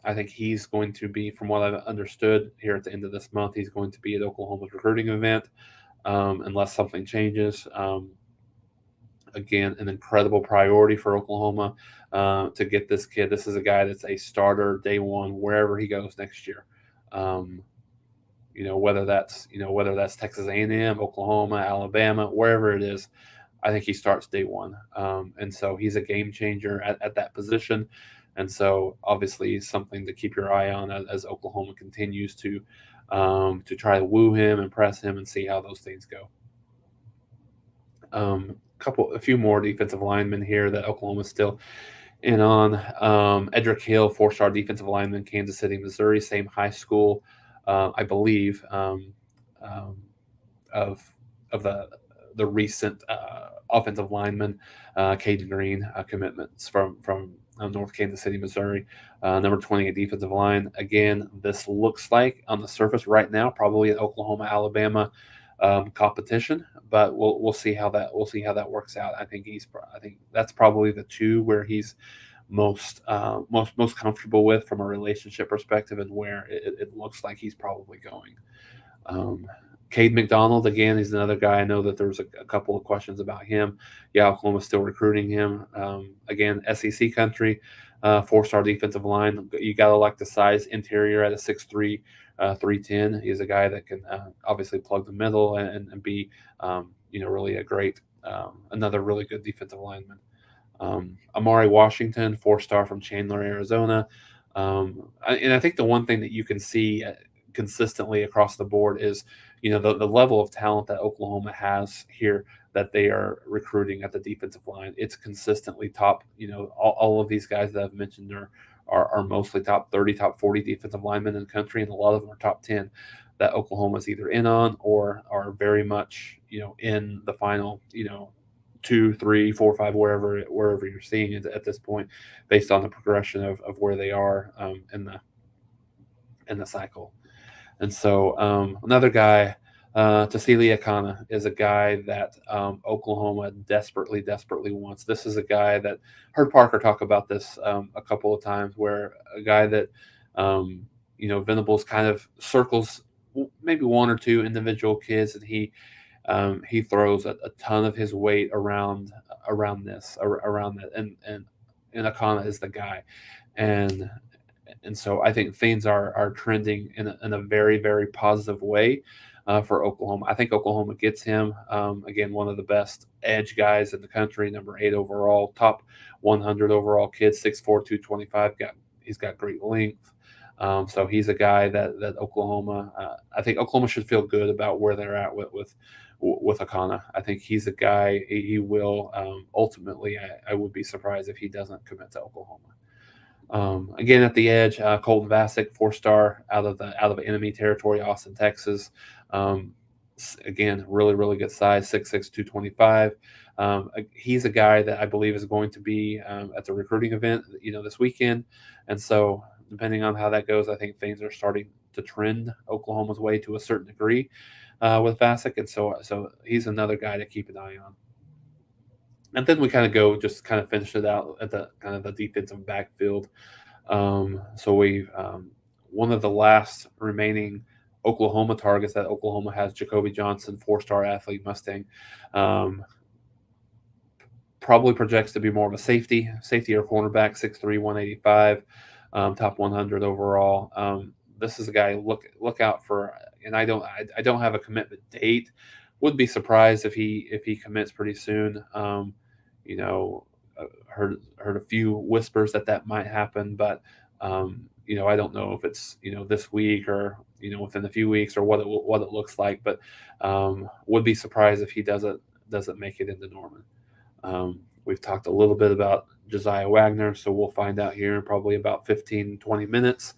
I think he's going to be, from what I've understood here at the end of this month, he's going to be at Oklahoma's recruiting event unless something changes. Again, an incredible priority for Oklahoma to get this kid. This is a guy that's a starter day one wherever he goes next year. Whether that's Texas A&M, Oklahoma, Alabama, wherever it is, I think he starts day one. And so he's a game changer at that position. And so obviously something to keep your eye on as Oklahoma continues to try to woo him, impress him, and see how those things go. A few more defensive linemen here that Oklahoma's still in on. Edric Hill, 4-star defensive lineman, Kansas City, Missouri, same high school, I believe, of the recent offensive lineman, Caden Green, commitments from North Kansas City, Missouri, number 28 defensive line. Again, this looks like on the surface right now probably an Oklahoma Alabama competition, but we'll see how that works out. I think that's probably the two where he's most comfortable with from a relationship perspective, and where it looks like he's probably going. Cade McDonald, again, he's another guy. I know that there was a couple of questions about him. Yeah, Oklahoma's still recruiting him. Again, SEC country, 4-star defensive line. You got to like the size. Interior at a 6'3", 310. He's a guy that can obviously plug the middle and be really a great, another really good defensive lineman. Amari Washington, 4-star from Chandler, Arizona. And I think the one thing that you can see consistently across the board is, the level of talent that Oklahoma has here that they are recruiting at the defensive line. It's consistently top. All of these guys that I've mentioned are mostly top 30, top 40 defensive linemen in the country, and a lot of them are top 10 that Oklahoma's either in on or are very much, in the final, 2, 3, 4, 5, wherever you're seeing it at this point, based on the progression of where they are in the cycle. And so another guy, Tassili Akana, is a guy that Oklahoma desperately, desperately wants. This is a guy that heard Parker talk about this a couple of times, where a guy that Venables kind of circles maybe one or two individual kids, and he throws a ton of his weight around that, and Akana is the guy, and so I think things are trending in a very, very positive way for Oklahoma. I think Oklahoma gets him again, one of the best edge guys in the country, number 8 overall, top 100 overall kid, 6'4", 225. He's got great length. So he's a guy that Oklahoma. I think Oklahoma should feel good about where they're at with Akana. I think he's a guy. He will ultimately. I would be surprised if he doesn't commit to Oklahoma. Again, at the edge, Colton Vasek, 4-star out of enemy territory, Austin, Texas. Again, really, really good size, 6'6", 225. He's a guy that I believe is going to be at the recruiting event, this weekend, and so depending on how that goes, I think things are starting to trend Oklahoma's way to a certain degree with Vasek, and so he's another guy to keep an eye on. And then we kind of finish it out at the kind of the defensive backfield. So we one of the last remaining Oklahoma targets that Oklahoma has, Jacoby Johnson, 4-star athlete, Mustang. Probably projects to be more of a safety or cornerback, 6'3", 185, top 100 overall. This is a guy look out for, and I don't have a commitment date. Would be surprised if he commits pretty soon. Heard a few whispers that might happen, but I don't know if it's this week or within a few weeks or what it looks like. But would be surprised if he doesn't make it into Norman. We've talked a little bit about Josiah Wagner, so we'll find out here in probably about 15-20 minutes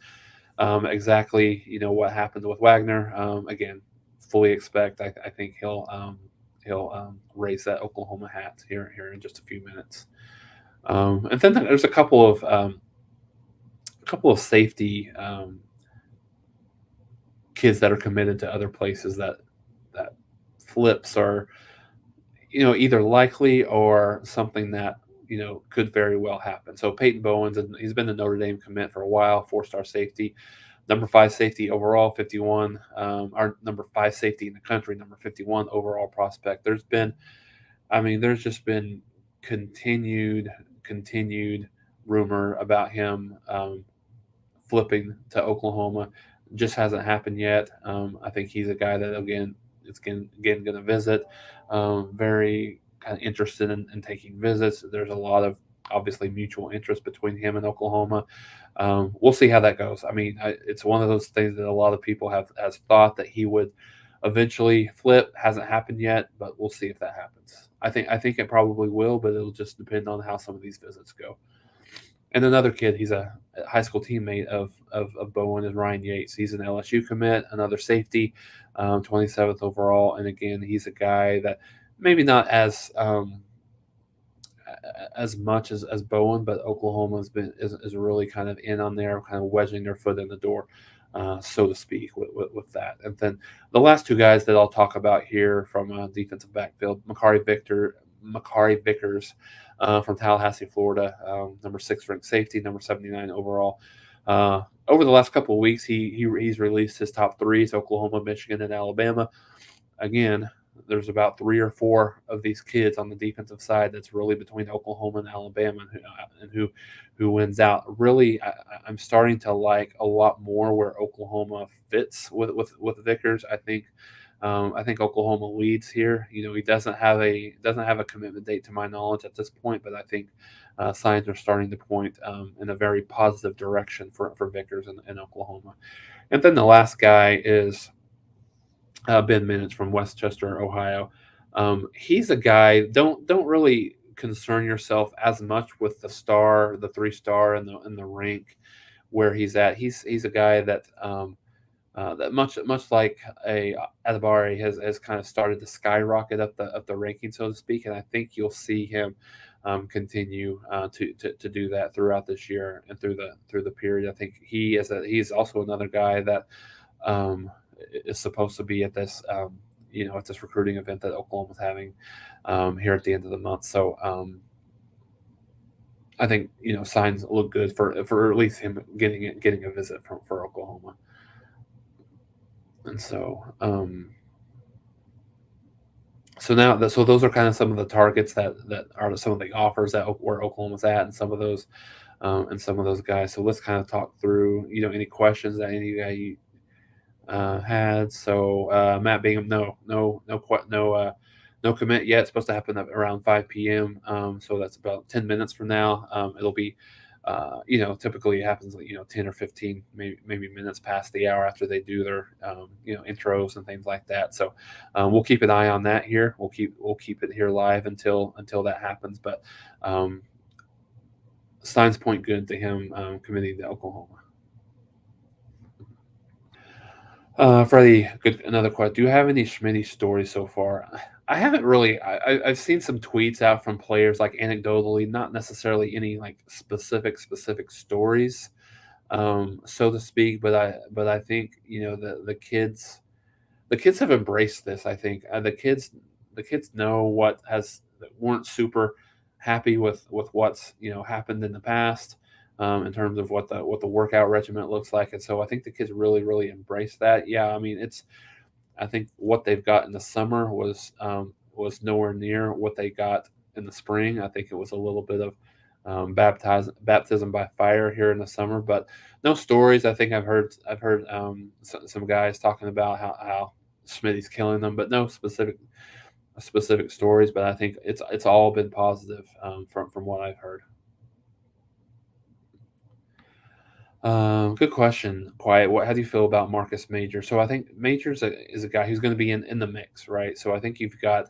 exactly what happened with Wagner. Again, fully expect. I think he'll raise that Oklahoma hat here in just a few minutes. And then there's a couple of safety kids that are committed to other places that flips are either likely or something that could very well happen. So Peyton Bowens, and he's been a Notre Dame commit for a while, 4-star safety, number 5 safety overall, 51. Our number 5 safety in the country, number 51 overall prospect. There's just been continued rumor about him flipping to Oklahoma. Just hasn't happened yet. I think he's a guy that again going to visit. Very kind of interested in taking visits. There's a lot of obviously mutual interest between him and Oklahoma. We'll see how that goes. It's one of those things that a lot of people has thought that he would eventually flip. Hasn't happened yet, but we'll see if that happens. I think it probably will, but it'll just depend on how some of these visits go. And another kid, he's a high school teammate of Bowen, is Ryan Yates. He's an LSU commit, another safety, 27th overall. And again, he's a guy that maybe not as much as Bowen, but Oklahoma's is really kind of in on there, kind of wedging their foot in the door, so to speak, with that. And then the last two guys that I'll talk about here from defensive backfield, Makari Vickers from Tallahassee, Florida, number 6 ranked safety, number 79 overall. Over the last couple of weeks, he's released his top 3s: Oklahoma, Michigan, and Alabama. Again, there's about 3 or 4 of these kids on the defensive side that's really between Oklahoma and Alabama, and who wins out. Really, I'm starting to like a lot more where Oklahoma fits with Vickers. I think I think Oklahoma leads here. He doesn't have a commitment date to my knowledge at this point, but I think signs are starting to point in a very positive direction for Vickers in Oklahoma. And then the last guy is Ben Minich from Westchester, Ohio. He's a guy. Don't really concern yourself as much with the 3 star, and the rank where he's at. He's a guy that much like a Adibari has kind of started to skyrocket up the ranking, so to speak. And I think you'll see him continue to do that throughout this year and through the period. I think he's also another guy that um, is supposed to be at this recruiting event that Oklahoma's having here at the end of the month. So I think signs look good for at least him getting a visit for Oklahoma. And so those are kind of some of the targets that are some of the offers where Oklahoma's at, and some of those guys. So let's kind of talk through any questions that any guy had. So Matt Bingham, no commit yet. It's supposed to happen at around 5 p.m. So that's about 10 minutes from now. It'll be, typically it happens 10 or 15, maybe minutes past the hour after they do their intros and things like that. So we'll keep an eye on that here. We'll keep it here live until that happens. But signs point good to him committing to Oklahoma. Freddie, good. Another question. Do you have any Schmitty stories so far? I haven't really. I've seen some tweets out from players, like anecdotally, not necessarily any like specific stories, so to speak. But I think the kids have embraced this. I think the kids know what has weren't super happy with what's happened in the past, in terms of what the workout regimen looks like, and so I think the kids really embrace that. Yeah, I mean I think what they've got in the summer was nowhere near what they got in the spring. I think it was a little bit of baptism by fire here in the summer, but no stories. I think I've heard some guys talking about how Smitty's killing them, but no specific stories. But I think it's all been positive from what I've heard. Good question. Quiet. How do you feel about Marcus Major? So I think Major is a guy who's going to be in the mix, right? So I think you've got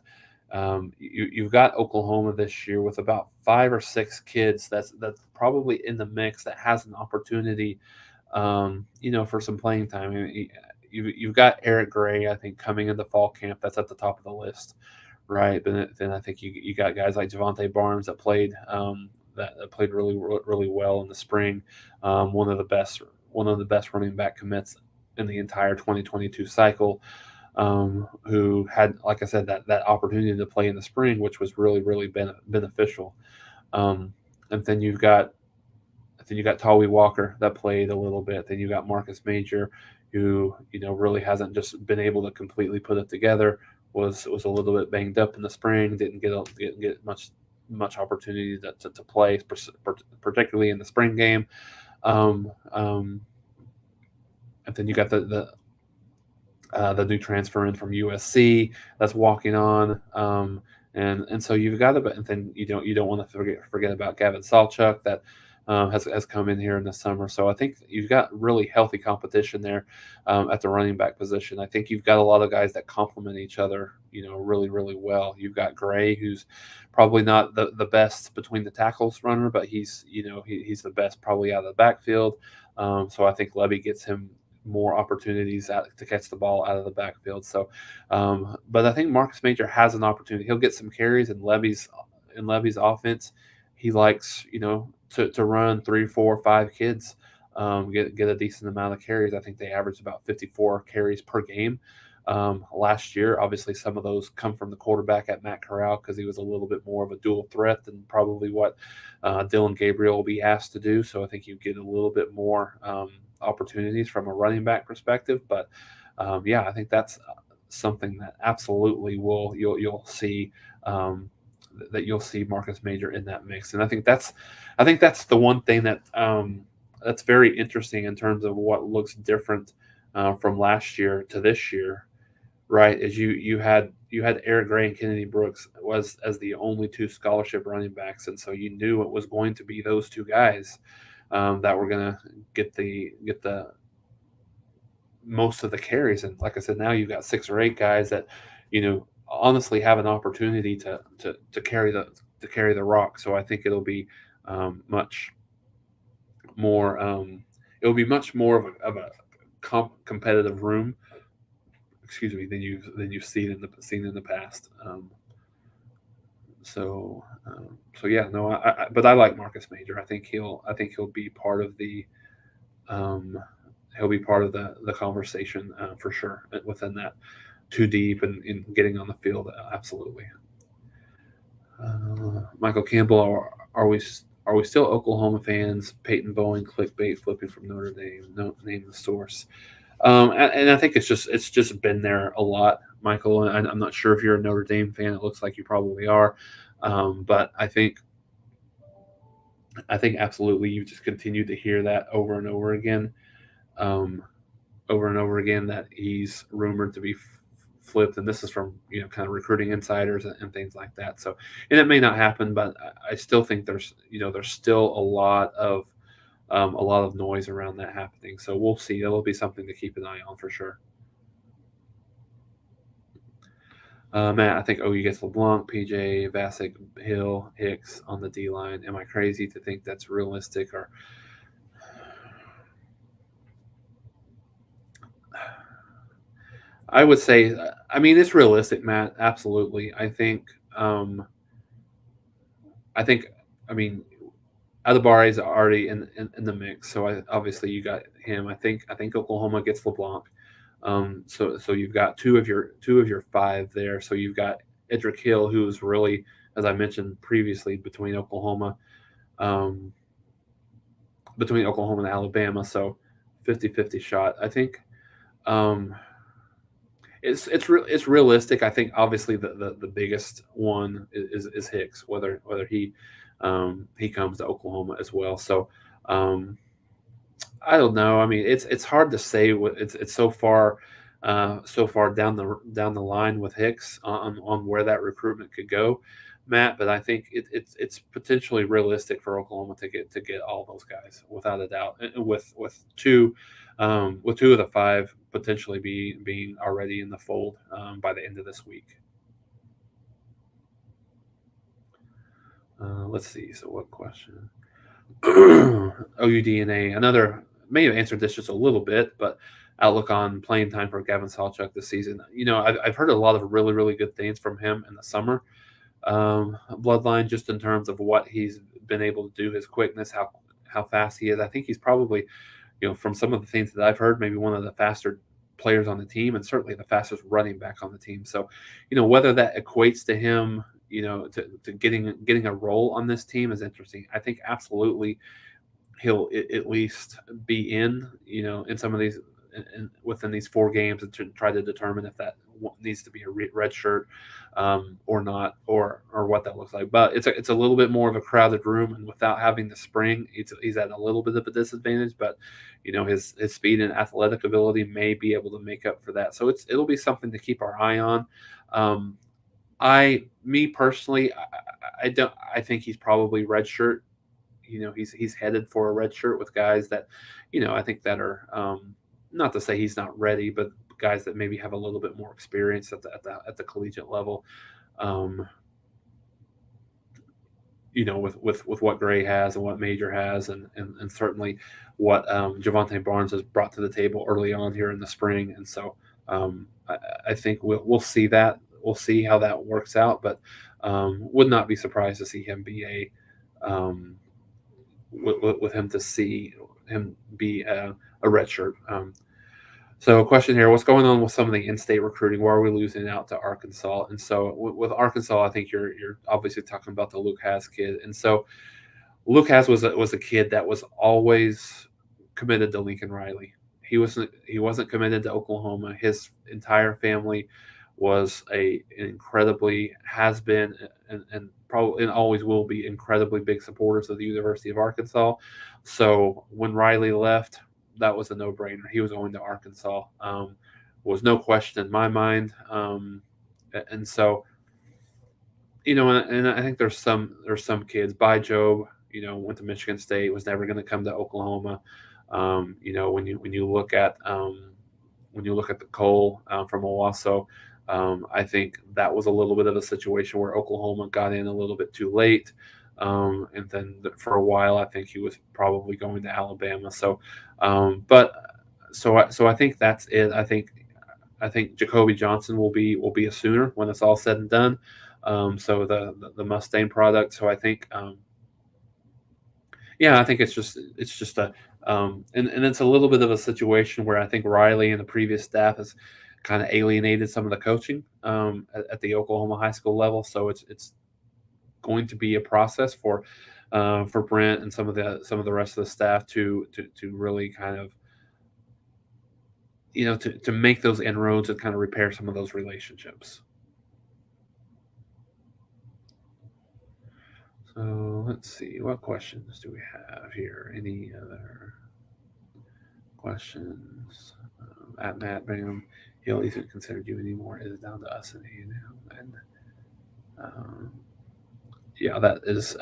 Oklahoma this year with about 5 or 6 kids that's probably in the mix that has an opportunity, for some playing time. I mean, you've got Eric Gray, I think, coming into fall camp. That's at the top of the list, right? But then I think you got guys like Javante Barnes that played really well in the spring. One of the best running back commits in the entire 2022 cycle, who had, like I said, that opportunity to play in the spring, which was really beneficial. Um, and then you got Tawi Walker that played a little bit. Then you got Marcus Major, who really hasn't just been able to completely put it together. Was a little bit banged up in the spring. Didn't get much opportunity to play, particularly in the spring game. Um, um, and then you got the new transfer in from USC that's walking on. And so you've got to, and then you don't want to forget about Gavin Salchuk that has come in here in the summer. So I think you've got really healthy competition there at the running back position. I think you've got a lot of guys that complement each other, really well. You've got Gray, who's probably not the best between the tackles runner, but he's the best probably out of the backfield. So I think Levy gets him more opportunities to catch the ball out of the backfield. So, but I think Marcus Major has an opportunity. He'll get some carries in Levy's offense. He likes, to run 3, 4, 5 kids, get a decent amount of carries. I think they averaged about 54 carries per game last year. Obviously, some of those come from the quarterback at Matt Corral because he was a little bit more of a dual threat than probably what Dylan Gabriel will be asked to do. So I think you get a little bit more opportunities from a running back perspective. But yeah, I think that's something that absolutely you'll see. That you'll see Marcus Major in that mix, and I think that's the one thing that's very interesting in terms of what looks different from last year to this year, right? Is you had Eric Gray and Kennedy Brooks was as the only two scholarship running backs, and so you knew it was going to be those two guys that were going to get the most of the carries. And like I said, now you've got 6 or 8 guys that honestly have an opportunity to carry the rock. So I think much more it'll be much more of a competitive room, excuse me, than you've seen in the past. So yeah, no, but I like Marcus Major. I think he'll be part of um, the conversation for sure within that too deep and in getting on the field. Absolutely. Michael Campbell, are we still Oklahoma fans? Peyton Bowen clickbait flipping from Notre Dame. No, name the source. And I think it's just been there a lot, Michael. And I'm not sure if you're a Notre Dame fan. It looks like you probably are, but I think absolutely you just continue to hear that um, over and over again that he's rumored to be flipped, and this is from kind of recruiting insiders and things like that. So, and it may not happen, but I still think there's still a lot of noise around that happening. So we'll see. It'll be something to keep an eye on for sure. Matt, I think OU gets LeBlanc, PJ, Vassick, Hill, Hicks on the D line. Am I crazy to think that's realistic? Or I would say, I mean, it's realistic, Matt. Absolutely. I think, I mean, Adebare is already in the mix, so obviously you got him. I think Oklahoma gets LeBlanc. So you've got two of your 5 there. So you've got Edric Hill, who's really, as I mentioned previously, um, between Oklahoma and Alabama. So 50-50 shot. I think um, it's realistic. I think obviously the biggest one is Hicks, whether he comes to Oklahoma as well. So um, I don't know. I mean, it's hard to say. It's so far down the line with Hicks on where that recruitment could go, Matt. But I think it's potentially realistic for Oklahoma to get all those guys without a doubt. With two of the 5 potentially being already in the fold by the end of this week. Let's see. So what question? OUDNA. Another may have answered this just a little bit, but outlook on playing time for Gavin Sawchuk this season. I've heard a lot of really, really good things from him in the summer. Bloodline, just in terms of what he's been able to do, his quickness, how fast he is. I think he's probably, from some of the things that I've heard, maybe one of the faster players on the team, and certainly the fastest running back on the team. So, whether that equates to him, to getting a role on this team is interesting. I think absolutely he'll at least be in some of these within these 4 games, and to try to determine if that needs to be a red shirt or not, or what that looks like. But it's a little bit more of a crowded room, and without having the spring, he's at a little bit of a disadvantage. But his speed and athletic ability may be able to make up for that. So it'll be something to keep our eye on. Me personally, I don't. I think he's probably red shirt. He's headed for a red shirt with guys that, I think that are not to say he's not ready, but guys that maybe have a little bit more experience at the collegiate level. Um, with what Gray has and what Major has, and certainly what Javante Barnes has brought to the table early on here in the spring. And so I think we'll see that. We'll see how that works out, but would not be surprised to see him be with him to see him be a red shirt. So, a question here: what's going on with some of the in-state recruiting? Why are we losing out to Arkansas? And so, with Arkansas, I think you're obviously talking about the Luke Haas kid. And so, Luke Haas was a kid that was always committed to Lincoln Riley. He wasn't committed to Oklahoma. His entire family was has been and probably and always will be incredibly big supporters of the University of Arkansas. So when Riley left, that was a no-brainer. He was going to Arkansas. was no question in my mind. And so, and I think there's some kids. By Job, went to Michigan State, was never going to come to Oklahoma. When you look at the Cole from Owasso, I think that was a little bit of a situation where Oklahoma got in a little bit too late. And then for a while, I think he was probably going to Alabama. So I think that's it. I think Jacoby Johnson will be a Sooner when it's all said and done. So the Mustang product. So I think, yeah, I think it's just and it's a little bit of a situation where I think Riley and the previous staff has kind of alienated some of the coaching at the Oklahoma high school level. So it's going to be a process for Brent and some of the rest of the staff to really kind of to make those inroads and kind of repair some of those relationships. So let's see, what questions do we have here? Any other questions? At Matt Bingham, he'll even consider you anymore. Is down to us and A&M. And yeah, that is.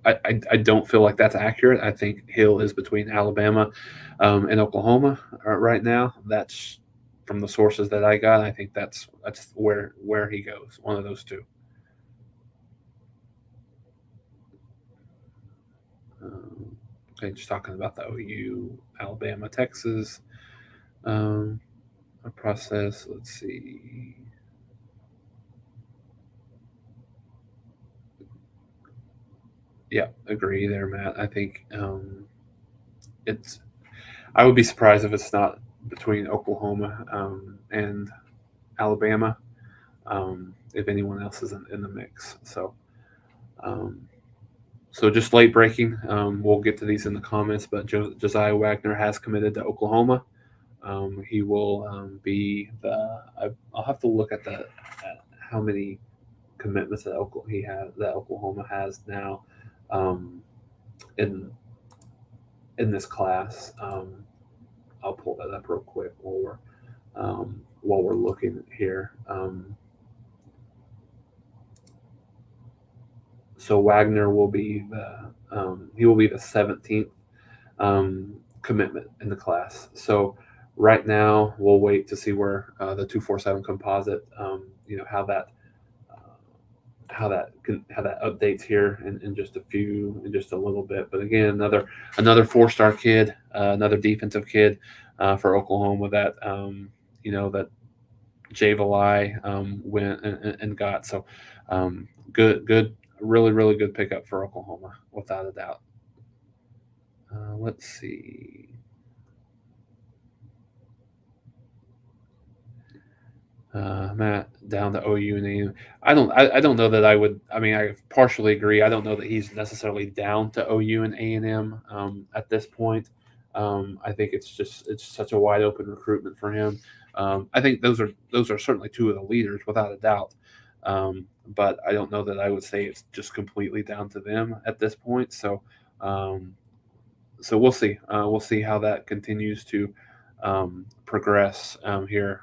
I don't feel like that's accurate. I think Hill is between Alabama and Oklahoma right now. That's from the sources that I got. I think that's where he goes. One of those two. Okay, just talking about the OU, Alabama, Texas process. Let's see. Yeah, agree there, Matt. I think it's. I would be surprised if it's not between Oklahoma and Alabama. If anyone else is in the mix. Um, so just late breaking. We'll get to these in the comments, but Josiah Wagner has committed to Oklahoma. He will be I'll have to look at how many commitments that Oklahoma has now in in this class. I'll pull that up real quick while we're looking here. So Wagner will be the 17th commitment in the class. So right now we'll wait to see where the 247 composite, how that updates here in just a little bit. But again, another 4-star kid, another defensive kid for Oklahoma that Jay Valai went and got. So good, really, really good pickup for Oklahoma, without a doubt. Let's see. Matt down to OU and A&M. I don't know that I would. I mean, I partially agree. I don't know that he's necessarily down to OU and A&M at this point. I think it's such a wide open recruitment for him. I think those are certainly two of the leaders without a doubt. But I don't know that I would say it's just completely down to them at this point. So we'll see. We'll see how that continues to progress here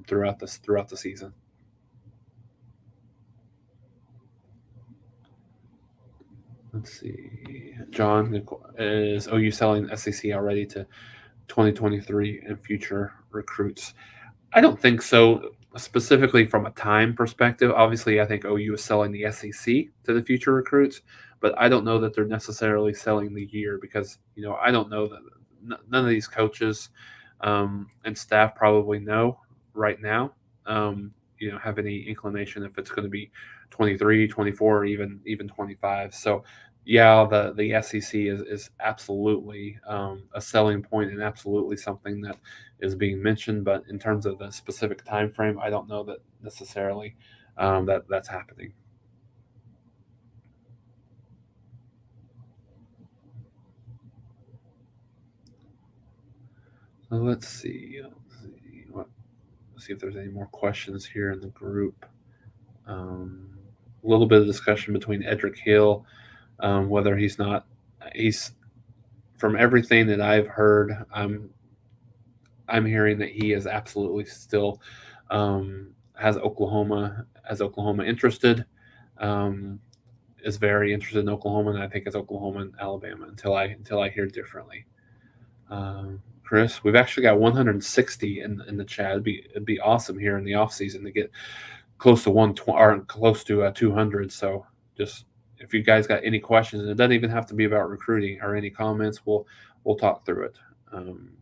throughout the season. Let's see. John, is OU selling SEC already to 2023 and future recruits? I don't think so. Specifically from a time perspective, obviously, I think OU is selling the SEC to the future recruits, but I don't know that they're necessarily selling the year because I don't know that none of these coaches and staff probably know right now. Have any inclination if it's going to be 23, 24, or even 25. So yeah, the SEC is absolutely a selling point and absolutely something that is being mentioned. But in terms of the specific time frame, I don't know that necessarily that's happening. So let's see. Let's see if there's any more questions here in the group. A little bit of discussion between Edric Hill, whether he's from everything that I've heard, I'm hearing that he is absolutely still has Oklahoma interested. Um, is very interested in Oklahoma, and I think it's Oklahoma and Alabama until I hear differently. Chris, we've actually got 160 in the chat. It'd be awesome here in the off season to get close to 120 or close to 200. So just if you guys got any questions, and it doesn't even have to be about recruiting or any comments, we'll talk through it. Um,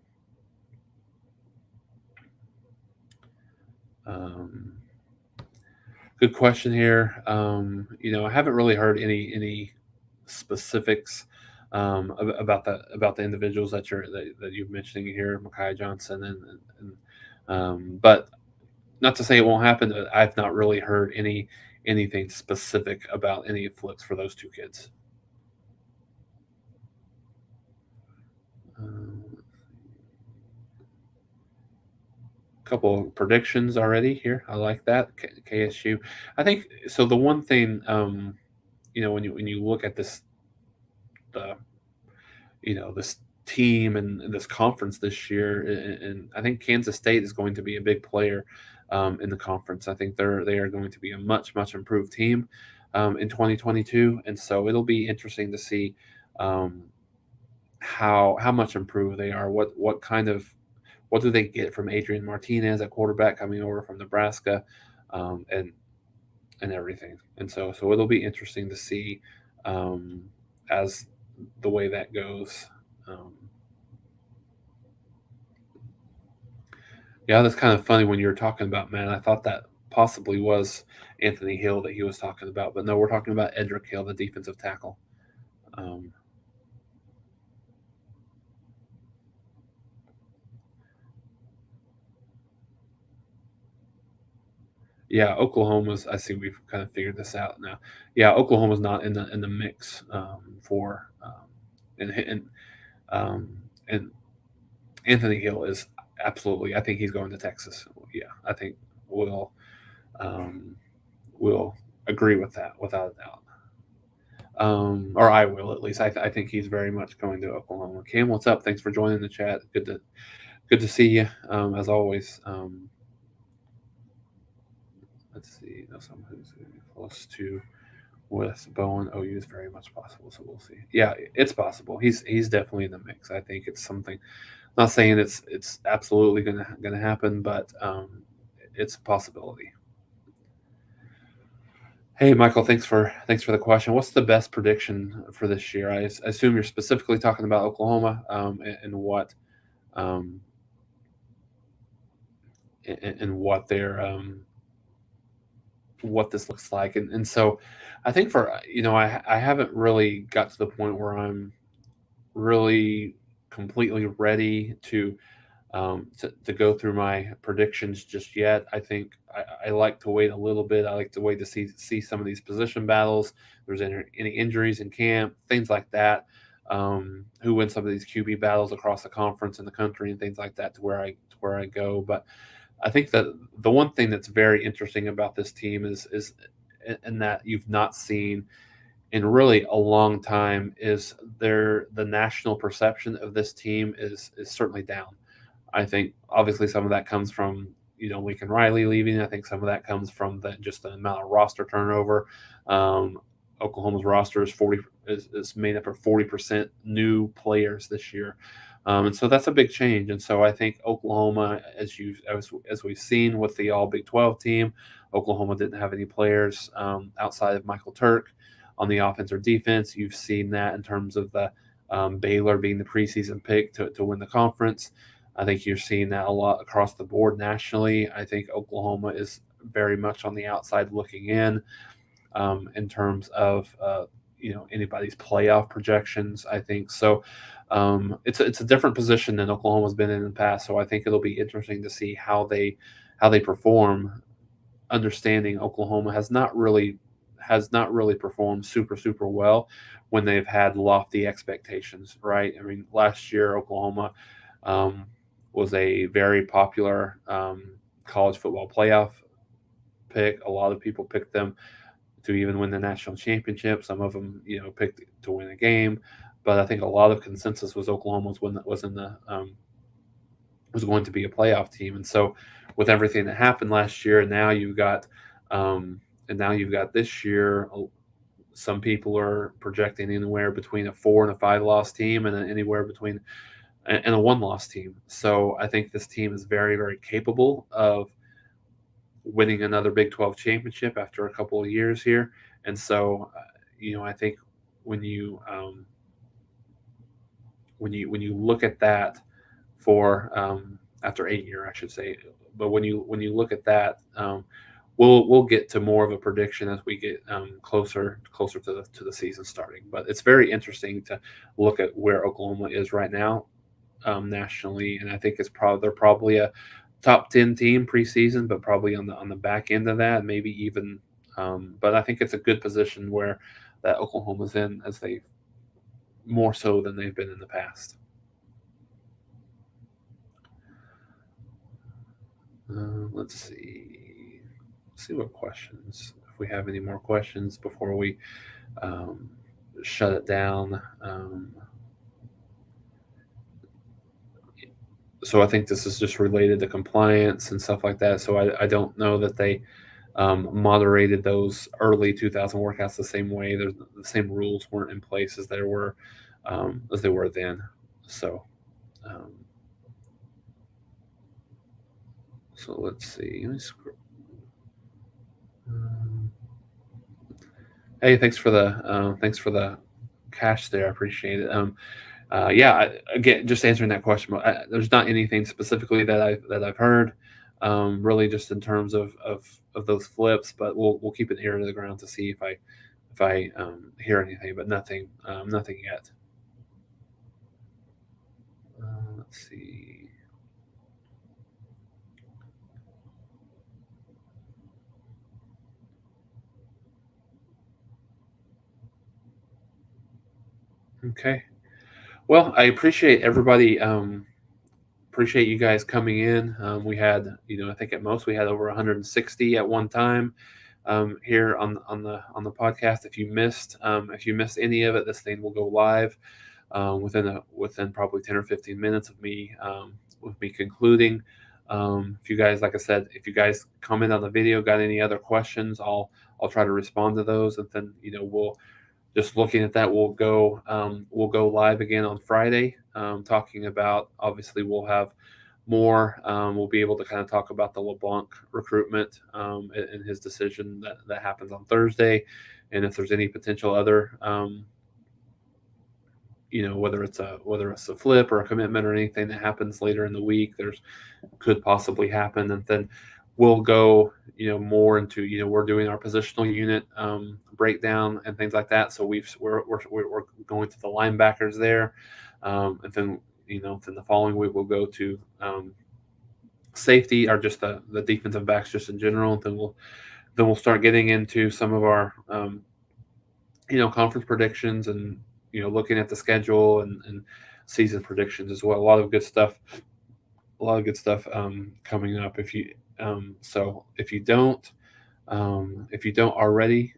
Good question here. I haven't really heard any specifics about the individuals that you're mentioning here, Makai Johnson, but not to say it won't happen. I've not really heard anything specific about any flips for those two kids. Couple predictions already here. I like that. KSU. I think so. The one thing, when you look at the this team and this conference this year, and I think Kansas State is going to be a big player in the conference. I think they are going to be a much improved team in 2022, and so it'll be interesting to see um, how much improved they are. What do they get from Adrian Martinez, a quarterback coming over from Nebraska, and everything. And so it'll be interesting to see as the way that goes. Yeah, that's kind of funny when you were talking about, man. I thought that possibly was Anthony Hill that he was talking about, but no, we're talking about Edric Hill, the defensive tackle. Yeah, Oklahoma's. I see. We've kind of figured this out now. Yeah, Oklahoma's not in the mix for and um, and Anthony Hill is absolutely. I think he's going to Texas. Yeah, I think we'll um, we'll agree with that without a doubt. Or I will at least. I think he's very much going to Oklahoma. Cam, what's up? Thanks for joining the chat. Good to see you as always. Let's see. No, someone who's close to with Bowen OU is very much possible. So we'll see. Yeah, it's possible. He's definitely in the mix. I think it's something. Not saying it's absolutely gonna happen, but it's a possibility. Hey, Michael, thanks for the question. What's the best prediction for this year? I assume you're specifically talking about Oklahoma and what um, and what their what this looks like, and so I think I haven't really got to the point where I'm really completely ready to go through my predictions just yet. I think I like to wait a little bit. I like to wait to see some of these position battles. If there's any injuries in camp, things like that. Who wins some of these QB battles across the conference and the country and things like that to where I go. But I think that the one thing that's very interesting about this team is and that you've not seen in really a long time is the national perception of this team is certainly down. I think obviously some of that comes from Lincoln Riley leaving. I think some of that comes from just the amount of roster turnover. Oklahoma's roster is made up of 40% new players this year, and so that's a big change. And so I think Oklahoma, as we've seen with the All Big 12 team, Oklahoma didn't have any players outside of Michael Turk on the offense or defense. You've seen that in terms of the Baylor being the preseason pick to win the conference. I think you're seeing that a lot across the board nationally. I think Oklahoma is very much on the outside looking in terms of anybody's playoff projections. I think so. It's a different position than Oklahoma's been in the past. So I think it'll be interesting to see how they perform. Understanding Oklahoma has not really performed super well when they've had lofty expectations. Right? I mean, last year Oklahoma. Was a very popular college football playoff pick. A lot of people picked them to even win the national championship. Some of them, picked to win a game. But I think a lot of consensus was Oklahoma was in was going to be a playoff team. And so, with everything that happened last year, and now you've got this year. Some people are projecting anywhere between a 4 and a 5 loss team, and anywhere between and a 1 loss team. So I think this team is very, very capable of winning another Big 12 championship after a couple of years here. And so, I think when you look at that for after 8 year, I should say, but when you look at that, we'll get to more of a prediction as we get closer to the season starting. But it's very interesting to look at where Oklahoma is right now nationally, and I think they're probably a top 10 team preseason, but probably on the back end of that, maybe even. But I think it's a good position where that Oklahoma's in, as they more so than they've been in the past. Let's see what questions, if we have any more questions before we shut it down. So I think this is just related to compliance and stuff like that. So I don't know that they moderated those early 2000 workouts the same way. The same rules weren't in place as they were then. So so let's see. Hey, thanks for the cash there. I appreciate it. Yeah, again, just answering that question. There's not anything specifically that I've heard, really, just in terms of those flips. But we'll keep an ear to the ground to see if I hear anything, but nothing yet. Let's see. Okay. Well, I appreciate everybody. Appreciate you guys coming in. We had, I think at most we had over 160 at one time here on the podcast. If you missed any of it, this thing will go live within probably 10 or 15 minutes of me with me concluding. If you guys, like I said, if you guys comment on the video, got any other questions, I'll try to respond to those, and then we'll. Just looking at that, we'll go live again on Friday, talking about, obviously we'll have more. We'll be able to kind of talk about the LeBlanc recruitment and his decision that happens on Thursday, and if there's any potential other, whether it's a flip or a commitment or anything that happens later in the week, could possibly happen, and then we'll go more into we're doing our positional unit breakdown and things like that. So we're going to the linebackers there, and then then the following week we'll go to safety, or just the defensive backs just in general. And then we'll start getting into some of our conference predictions, and looking at the schedule and season predictions as well. A lot of good stuff coming up. So if you don't already,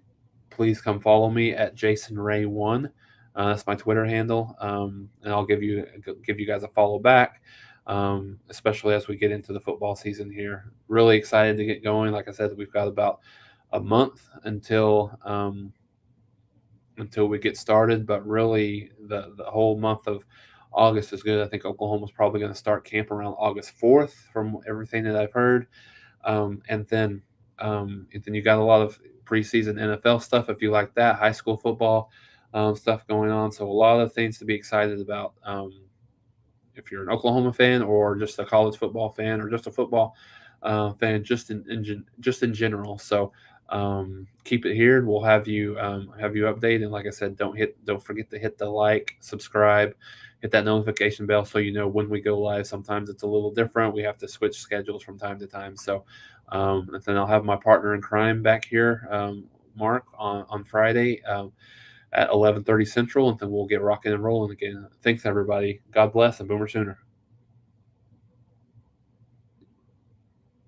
please come follow me at JasonRay1. That's my Twitter handle, and I'll give you guys a follow back, especially as we get into the football season here. Really excited to get going. Like I said, we've got about a month until we get started, but really the whole month of August is good. I think Oklahoma's probably going to start camp around August 4th, from everything that I've heard. And then you got a lot of preseason NFL stuff, if you like that, high school football stuff going on. So a lot of things to be excited about. If you're an Oklahoma fan, or just a college football fan, or just a football fan, just in general. So keep it here. We'll have you updated. And like I said, don't forget to hit the like, subscribe, hit that notification bell, so you know when we go live. Sometimes it's a little different. We have to switch schedules from time to time. So and then I'll have my partner in crime back here, Mark, on Friday at 11:30 Central, and then we'll get rocking and rolling again. Thanks, everybody. God bless, and Boomer Sooner.